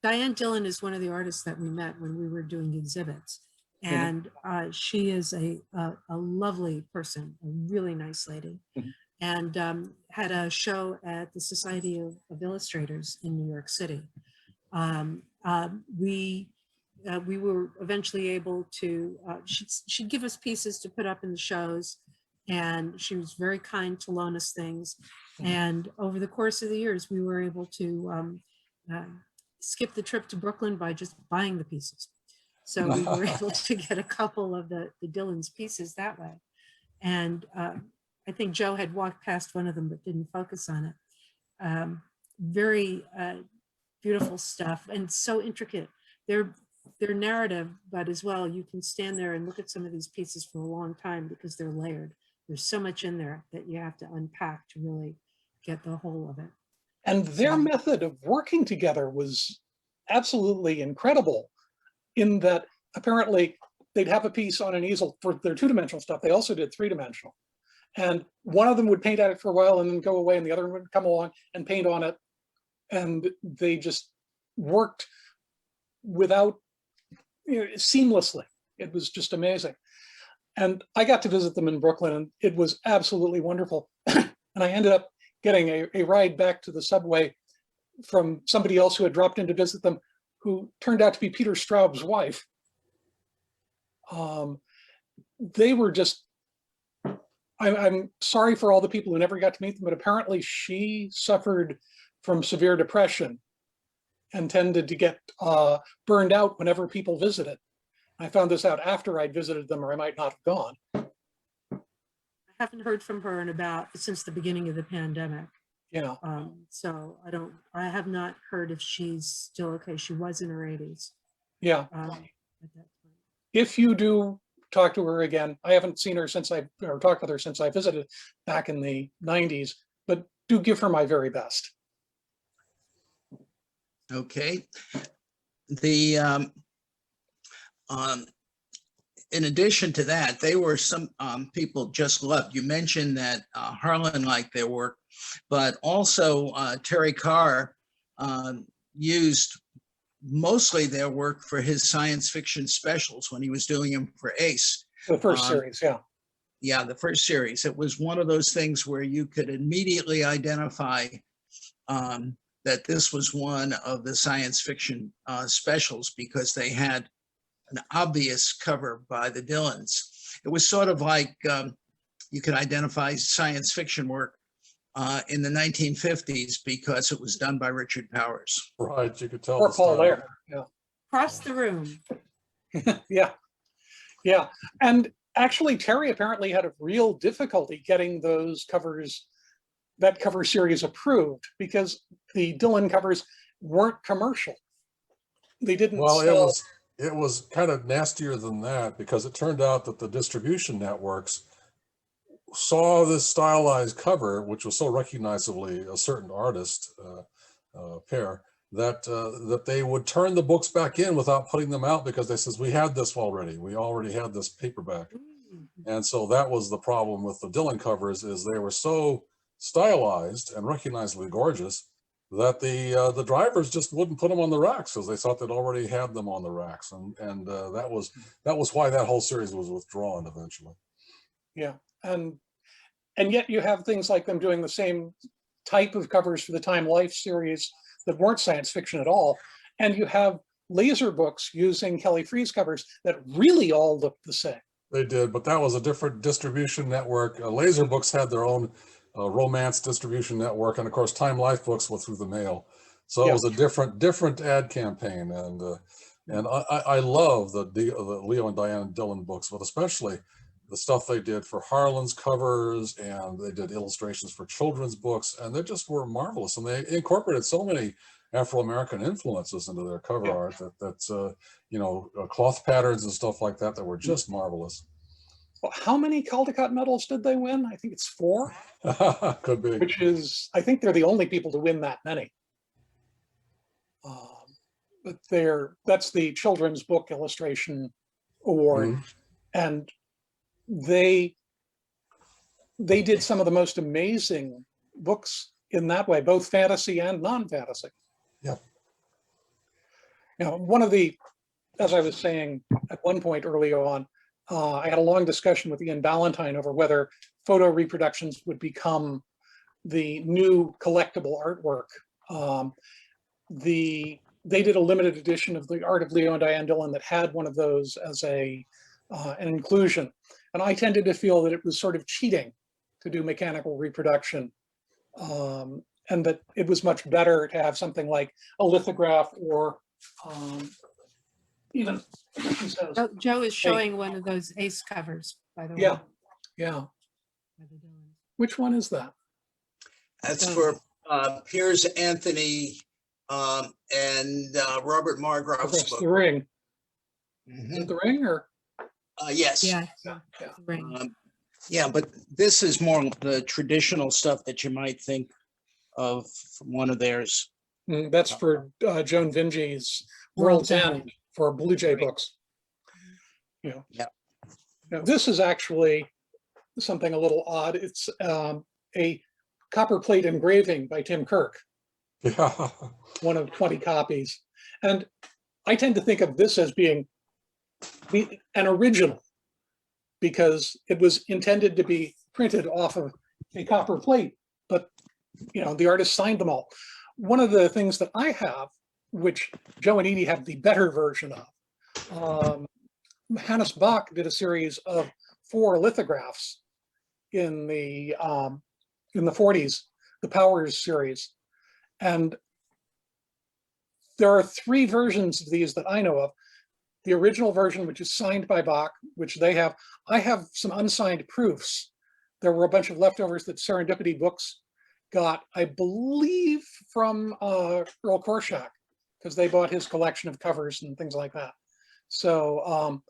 Diane Dillon is one of the artists that we met when we were doing exhibits. And she is a lovely person, a really nice lady, and had a show at the Society of Illustrators in New York City. We were eventually able to, she'd give us pieces to put up in the shows, and she was very kind to loan us things. And over the course of the years, we were able to skip the trip to Brooklyn by just buying the pieces. So we were able to get a couple of the Dillon's pieces that way. And I think Joe had walked past one of them but didn't focus on it. Very beautiful stuff and so intricate. They're narrative, but as well, you can stand there and look at some of these pieces for a long time because they're layered. There's so much in there that you have to unpack to really get the whole of it. And their method of working together was absolutely incredible in that apparently they'd have a piece on an easel for their two-dimensional stuff. They also did three-dimensional. And one of them would paint at it for a while and then go away, and the other one would come along and paint on it. And they just worked without, seamlessly. It was just amazing. And I got to visit them in Brooklyn, and it was absolutely wonderful. And I ended up getting a ride back to the subway from somebody else who had dropped in to visit them, who turned out to be Peter Straub's wife. They were just, I'm sorry for all the people who never got to meet them, but apparently she suffered from severe depression and tended to get burned out whenever people visited. I found this out after I'd visited them, or I might not have gone. I haven't heard from her since the beginning of the pandemic. Yeah. So I have not heard if she's still okay. She was in her 80s. Yeah. At that time. If you do talk to her again, I haven't seen her or talked with her since I visited back in the 90s, but do give her my very best. Okay. In addition to that, they were some people just loved. You mentioned that Harlan liked their work, but also Terry Carr used mostly their work for his science fiction specials when he was doing them for Ace. The first series, yeah. Yeah, the first series. It was one of those things where you could immediately identify that this was one of the science fiction specials because they had an obvious cover by the Dylans. It was sort of like you could identify science fiction work in the 1950s because it was done by Richard Powers. Right, you could tell. Or the Paul style. Laird, yeah. Across the room. Yeah, yeah. And actually, Terry apparently had a real difficulty getting those covers, that cover series approved, because the Dylan covers weren't commercial. They didn't Well, sell. it was kind of nastier than that, because it turned out that the distribution networks saw this stylized cover, which was so recognizably a certain artist pair, that they would turn the books back in without putting them out, because they says, we had this already. We already had this paperback. And so that was the problem with the Dylan covers, is they were so stylized and recognizably gorgeous that the drivers just wouldn't put them on the racks because they thought they'd already had them on the racks. And that was why that whole series was withdrawn eventually. Yeah, and yet you have things like them doing the same type of covers for the Time Life series that weren't science fiction at all. And you have laser books using Kelly Freas covers that really all look the same. They did, but that was a different distribution network. Laser Books had their own romance distribution network, and of course Time Life books were through the mail. So it was a different ad campaign. And I love the Leo and Diane Dillon books, but especially the stuff they did for Harlan's covers, and they did illustrations for children's books, and they just were marvelous. And they incorporated so many Afro-American influences into their cover art that's cloth patterns and stuff like that were just marvelous. Well, how many Caldecott medals did they win? I think it's 4. Could be. Which is, I think they're the only people to win that many. But that's the Children's Book Illustration Award. Mm-hmm. And they did some of the most amazing books in that way, both fantasy and non-fantasy. Yeah. One of the, as I was saying at one point early on, I had a long discussion with Ian Ballantyne over whether photo reproductions would become the new collectible artwork. They did a limited edition of the Art of Leo and Diane Dillon that had one of those as an inclusion. And I tended to feel that it was sort of cheating to do mechanical reproduction. And that it was much better to have something like a lithograph or even, Joe is showing one of those Ace covers, by the way. Yeah. Which one is that? That's for Piers Anthony and Robert Margrove's Across book. the ring. Mhm. Is it the ring or? Yes. Yeah. Yeah. Right. Yeah, but this is more the traditional stuff that you might think of from one of theirs. That's for Joan Vinge's World's World's End for Blue Jay Right. books. You know. Yeah. Now, this is actually something a little odd. It's a copper plate engraving by Tim Kirk, Yeah. one of 20 copies. And I tend to think of this as being an original because it was intended to be printed off of a copper plate, but the artist signed them all. One of the things that I have, which Joe and Edie have the better version of, Hannes Bach did a series of 4 lithographs in the 40s, the Powers series. And there are 3 versions of these that I know of. The original version, which is signed by Bach, which they have. I have some unsigned proofs. There were a bunch of leftovers that Serendipity Books got, I believe, from Earl Korshak, because they bought his collection of covers and things like that. So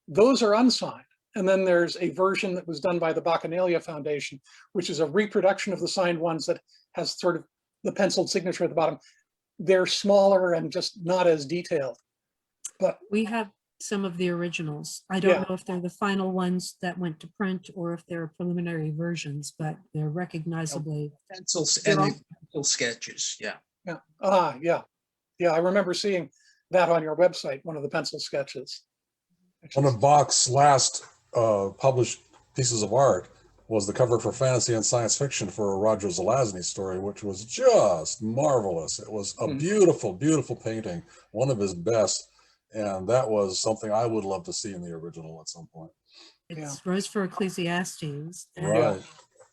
those are unsigned. And then there's a version that was done by the Bacchanalia Foundation, which is a reproduction of the signed ones that has sort of the penciled signature at the bottom. They're smaller and just not as detailed. But We have some of the originals. I don't Yeah. know if they're the final ones that went to print or if they're preliminary versions, but they're recognizably. Pencils They're and all- the pencil sketches. Yeah. yeah. I remember seeing that on your website, one of the pencil sketches. One of Bach's last published pieces of art was the cover for Fantasy and Science Fiction for a Roger Zelazny story, which was just marvelous. It was a beautiful, beautiful painting, one of his best. And that was something I would love to see in the original at some point. It's Rose for Ecclesiastes. Right.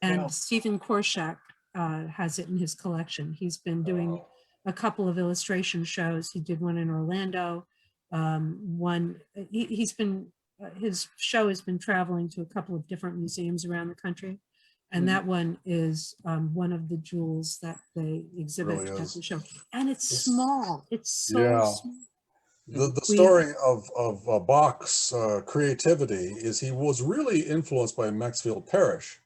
And Yeah. Stephen Korshak has it in his collection. He's been doing a couple of illustration shows. He did one in Orlando. His show has been traveling to a couple of different museums around the country. And that one is one of the jewels that they exhibit Really at is. the show. And it's small. It's so Yeah. small. The story of Bach's creativity is he was really influenced by Maxfield Parrish.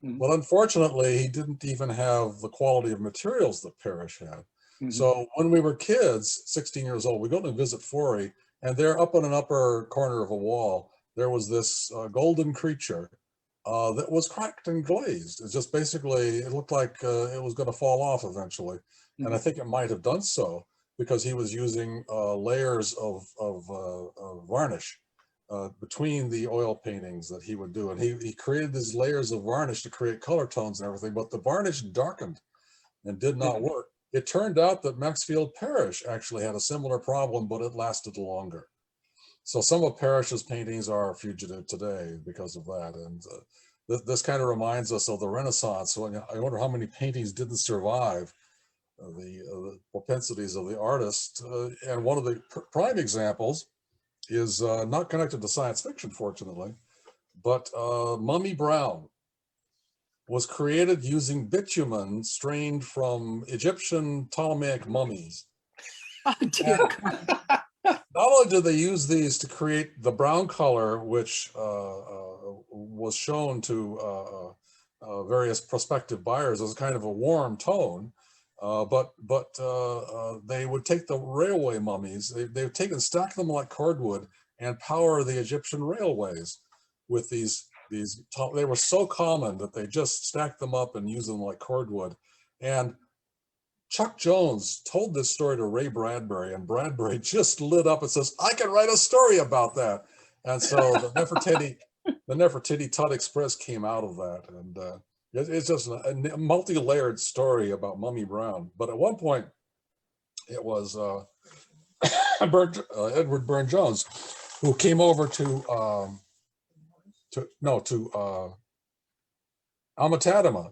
But unfortunately, he didn't even have the quality of materials that Parrish had. So when we were kids, 16 years old, we go to visit Forey, and there up in an upper corner of a wall, there was this golden creature that was cracked and glazed. It's just basically, it looked like it was going to fall off eventually. And I think it might have done so because he was using layers of varnish between the oil paintings that he would do. And he created these layers of varnish to create color tones and everything, but the varnish darkened and did not work. It turned out that Maxfield Parrish actually had a similar problem, but it lasted longer. So some of Parrish's paintings are fugitive today because of that. And this kind of reminds us of the Renaissance. So I wonder how many paintings didn't survive the propensities of the artist. And one of the prime examples is not connected to science fiction, fortunately, but Mummy Brown was created using bitumen strained from Egyptian Ptolemaic mummies. Oh, dear God. Not only did they use these to create the brown color, which was shown to various prospective buyers as kind of a warm tone, but they would take the railway mummies, they would take and stack them like cordwood and power the Egyptian railways with these. They were so common that they just stacked them up and used them like cordwood. And Chuck Jones told this story to Ray Bradbury, and Bradbury just lit up and says, "I can write a story about that." And so the Nefertiti Tut Express came out of that. And it's just a multi-layered story about Mummy Brown. But at one point, it was Edward Burne-Jones who came over to Amatadama,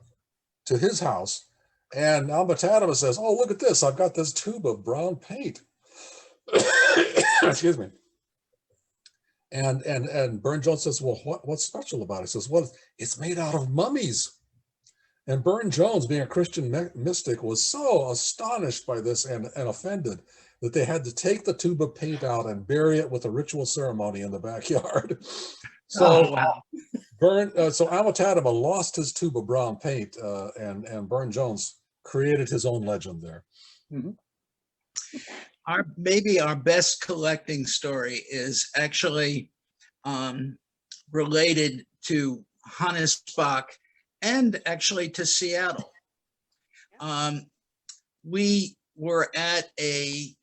to his house, and Amatadama says, "Oh, look at this! I've got this tube of brown paint." Excuse me. And Burne-Jones says, "Well, what's special about it?" He says, "Well, it's made out of mummies." And Burne-Jones, being a Christian mystic, was so astonished by this and offended that they had to take the tube of paint out and bury it with a ritual ceremony in the backyard. Oh, So wow. so Amitataba lost his tube of brown paint, and Burne-Jones created his own legend there. Mhm. Maybe our best collecting story is actually related to Hannes Bach and actually to Seattle. We were at a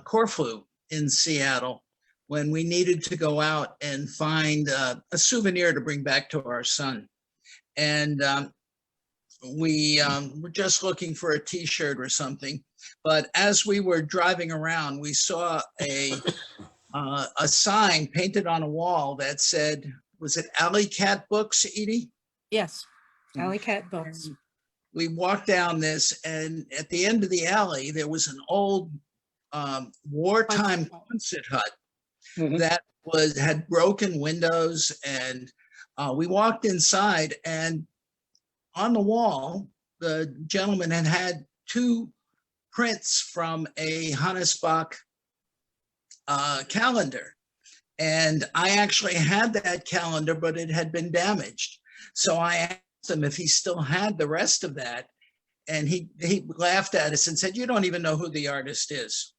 Corfu in Seattle when we needed to go out and find a souvenir to bring back to our son. And we were just looking for a t-shirt or something. But as we were driving around, we saw a sign painted on a wall that said, was it Alley Cat Books, Edie? Yes, Alley Cat Books. We walked down this, and at the end of the alley, there was an old wartime Quonset hut Mhm. that had broken windows. And we walked inside, and on the wall, the gentleman had two prints from a Hannes Bach calendar. And I actually had that calendar, but it had been damaged. So I asked him if he still had the rest of that. And he laughed at us and said, "You don't even know who the artist is."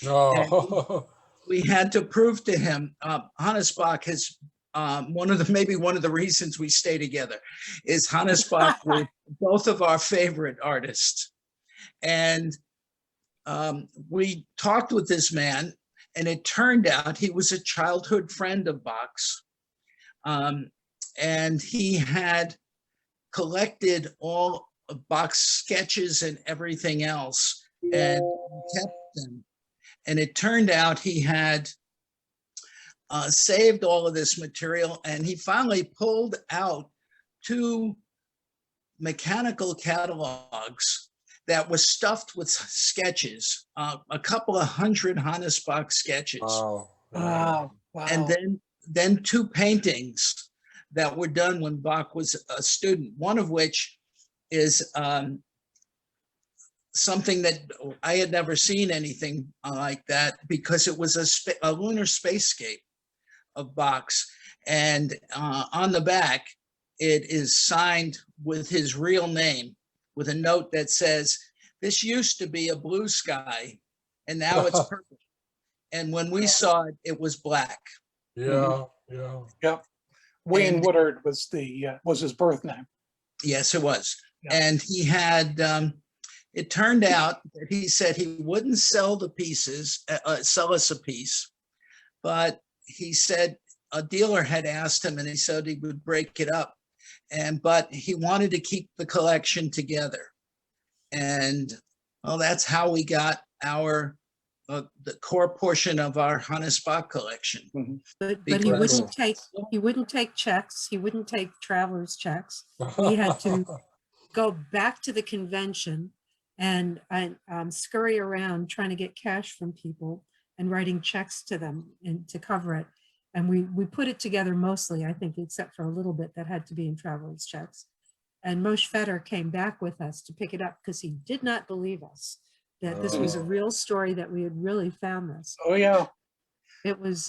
Oh, We had to prove to him, Hannes Bach has, maybe one of the reasons we stay together is Hannes Bach with both of our favorite artists. And we talked with this man, and it turned out he was a childhood friend of Bach's. And he had collected all of Bach's sketches and everything else and kept them. And it turned out he had saved all of this material, and he finally pulled out two mechanical catalogs that was stuffed with sketches, a couple of hundred Hannes Bach sketches. wow. Wow. Wow. And then two paintings that were done when Bach was a student, one of which is something that I had never seen anything like that, because it was a lunar spacescape of Bach's. And on the back, it is signed with his real name, with a note that says, "This used to be a blue sky, and now it's purple." And when we saw it, it was black. Yeah, yeah. Yep. Wayne And- Woodard was his birth name. Yes, it was. Yeah. And he had, it turned out that he said he wouldn't sell the pieces, sell us a piece, but he said a dealer had asked him, and he said he would break it up. But he wanted to keep the collection together. And well, that's how we got our, the core portion of our Hannes Bach collection. But he Because- wouldn't take checks. He wouldn't take traveler's checks. We had to go back to the convention and scurry around trying to get cash from people and writing checks to them and to cover it. And we put it together mostly, I think, except for a little bit that had to be in traveler's checks. And Moshe Feder came back with us to pick it up because he did not believe us that this was a real story, that we had really found this. Oh yeah. It was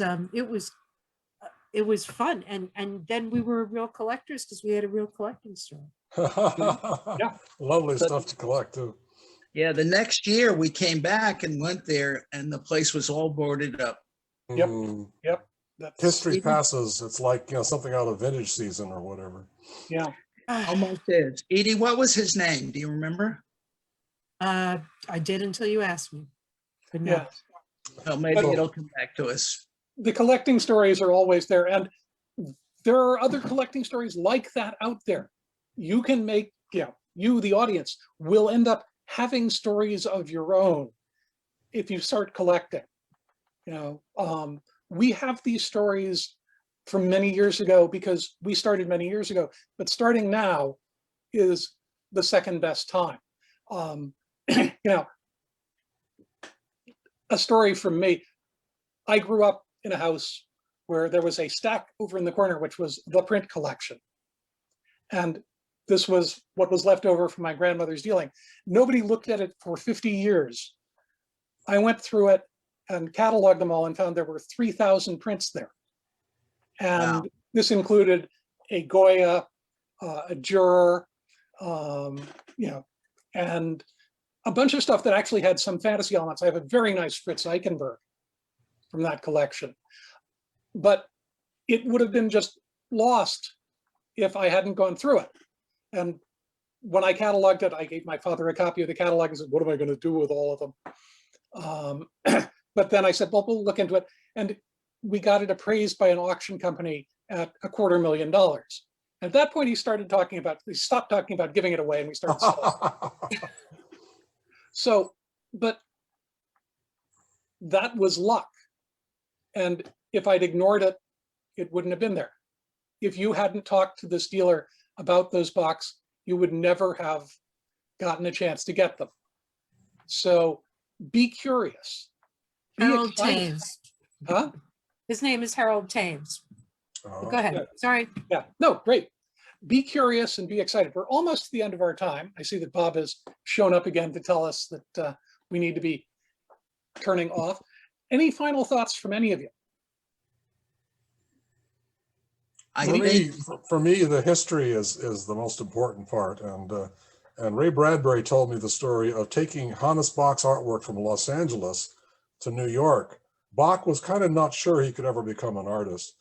fun. And then we were real collectors because we had a real collecting store. Yeah. Lovely stuff to collect too. Yeah, the next year we came back and went there, and the place was all boarded up. Yep. Mm. Yep. That's, History passes. It's like, something out of vintage season or whatever. yeah. Almost is. Edie, what was his name? Do you remember? I did until you asked me. But no. Yeah. Well, maybe But- it'll come back to us. The collecting stories are always there, and there are other collecting stories like that out there. You can make, you, the audience, will end up having stories of your own if you start collecting. We have these stories from many years ago because we started many years ago, but starting now is the second best time. A story from me. I grew up in a house where there was a stack over in the corner, which was the print collection. And this was what was left over from my grandmother's dealing. Nobody looked at it for 50 years. I went through it and cataloged them all and found there were 3,000 prints there. And Wow. this included a Goya, a Juror, you know, and a bunch of stuff that actually had some fantasy elements. I have a very nice Fritz Eichenberg from that collection, but it would have been just lost if I hadn't gone through it. And when I cataloged it, I gave my father a copy of the catalog and said, what am I going to do with all of them? But then I said, well, we'll look into it. And we got it appraised by an auction company at $250,000. At that point, he stopped talking about giving it away, and we started selling. So, but that was luck. And if I'd ignored it, it wouldn't have been there. If you hadn't talked to this dealer about those Bachs, you would never have gotten a chance to get them. So be curious. Be Harold excited. Taves. Huh? His name is Harold Taves. Oh. Go ahead. Yeah. Sorry. Yeah, no, great. Be curious and be excited. We're almost to the end of our time. I see that Bob has shown up again to tell us that we need to be turning off. Any final thoughts from any of you? I For think me, for me, the history is the most important part. And Ray Bradbury told me the story of taking Hannes Bach's artwork from Los Angeles to New York. Bach was kind of not sure he could ever become an artist,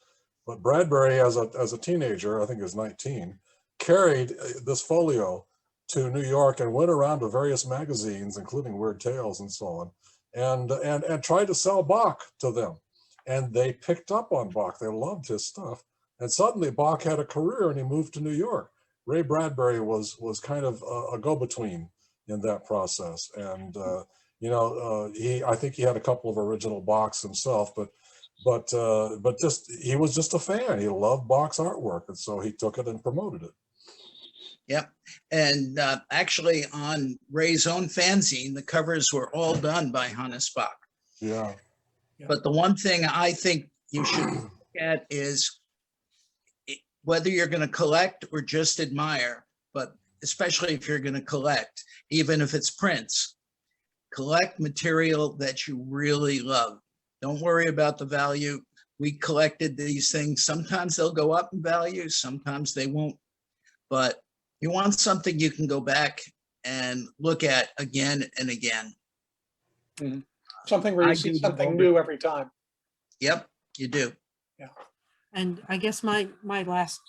but Bradbury, as a teenager, I think he was 19, carried this folio to New York and went around to various magazines, including Weird Tales and so on, and tried to sell Bach to them. And they picked up on Bach. They loved his stuff. And suddenly Bach had a career and he moved to New York. Ray Bradbury was kind of a go-between in that process. And, I think he had a couple of original Bachs himself, but he was just a fan. He loved Bach's artwork. And so he took it and promoted it. Yep. And actually on Ray's own fanzine, the covers were all done by Hannes Bach. Yeah. But the one thing I think you should look at is whether you're going to collect or just admire, but especially if you're going to collect, even if it's prints, collect material that you really love. Don't worry about the value. We collected these things. Sometimes they'll go up in value, sometimes they won't. But you want something you can go back and look at again and again. Mm-hmm. Something where you see something new every time. Yep, you do. Yeah. And I guess my last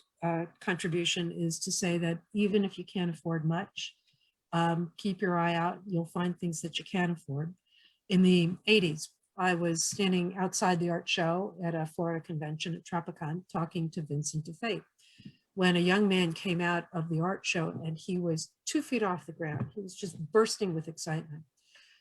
contribution is to say that even if you can't afford much, keep your eye out. You'll find things that you can afford. In the 80s, I was standing outside the art show at a Florida convention at Tropicon talking to Vincent DeFate when a young man came out of the art show and he was 2 feet off the ground. He was just bursting with excitement.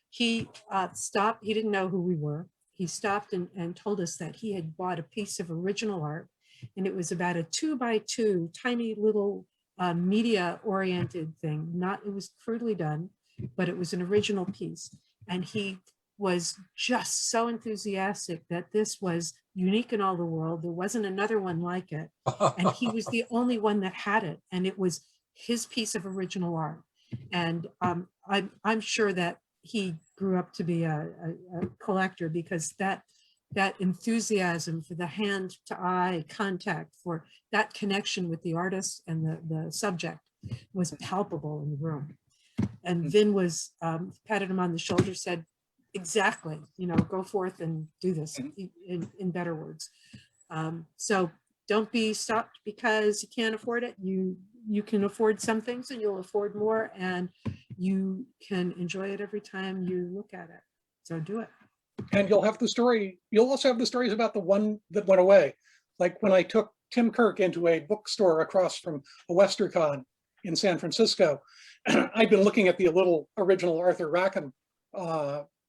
He stopped. He didn't know who we were. He stopped and told us that he had bought a piece of original art, and it was about a 2x2 tiny little media-oriented thing. It was crudely done, but it was an original piece. And he was just so enthusiastic that this was unique in all the world. There wasn't another one like it. And he was the only one that had it. And it was his piece of original art. And I'm sure that he grew up to be a collector, because that enthusiasm for the hand-to-eye contact, for that connection with the artist and the subject was palpable in the room. And Vin was patted him on the shoulder, said, exactly, go forth and do this, in better words. So don't be stopped because you can't afford it. You can afford some things and you'll afford more, and you can enjoy it every time you look at it. So do it. And you'll have the story. You'll also have the stories about the one that went away. Like when I took Tim Kirk into a bookstore across from a WesterCon in San Francisco, I'd been looking at the little original Arthur Rackham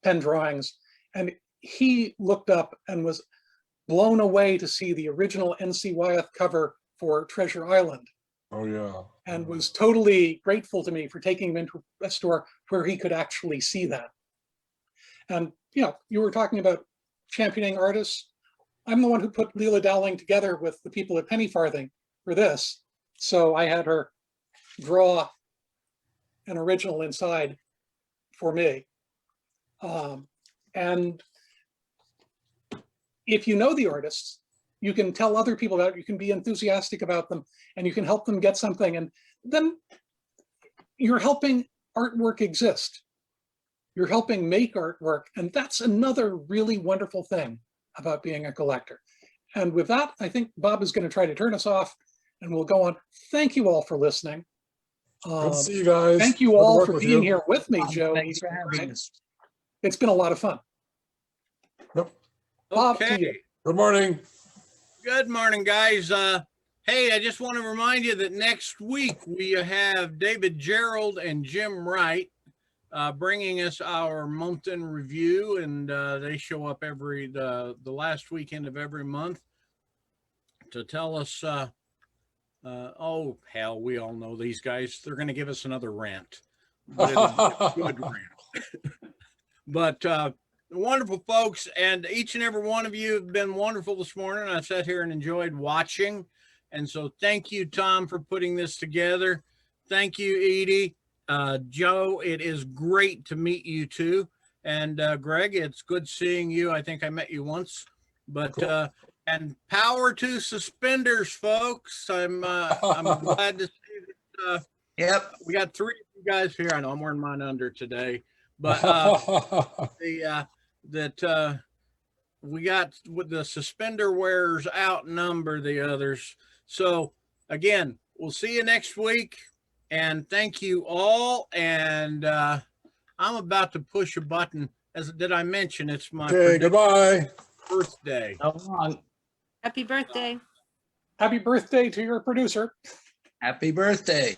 pen drawings, and he looked up and was blown away to see the original N.C. Wyeth cover for Treasure Island. Oh, yeah. And was totally grateful to me for taking him into a store where he could actually see that. And, you were talking about championing artists. I'm the one who put Leela Dowling together with the people at Penny Farthing for this. So I had her draw an original inside for me. And if you know the artists, you can tell other people about it, you can be enthusiastic about them, and you can help them get something. And then you're helping artwork exist. You're helping make artwork. And that's another really wonderful thing about being a collector. And with that, I think Bob is going to try to turn us off and we'll go on. Thank you all for listening. Good to see you guys. Thank you Good to all work for with being you. here with me, Joe. Thanks for having us. It's been a lot of fun. Yep. Bob, to Okay. you. Good morning. Good morning, guys. Hey, I just want to remind you that next week we have David Gerald and Jim Wright bringing us our month in review, and they show up every the last weekend of every month to tell us. Oh hell, we all know these guys. They're going to give us another rant, but it'll be a good rant. But wonderful folks, and each and every one of you have been wonderful this morning. I sat here and enjoyed watching, and so thank you, Tom, for putting this together. Thank you, Edie. Joe, it is great to meet you too. And Greg, it's good seeing you. I think I met you once, but Cool. And power to suspenders, folks. I'm glad to see that Yep. we got 3 of you guys here. I know I'm wearing mine under today, but we got with the suspender wearers outnumber the others. So again, we'll see you next week. And thank you all. And I'm about to push a button. As did I mention, it's my Okay, goodbye. birthday. So long. Happy birthday. Happy birthday to your producer. Happy birthday.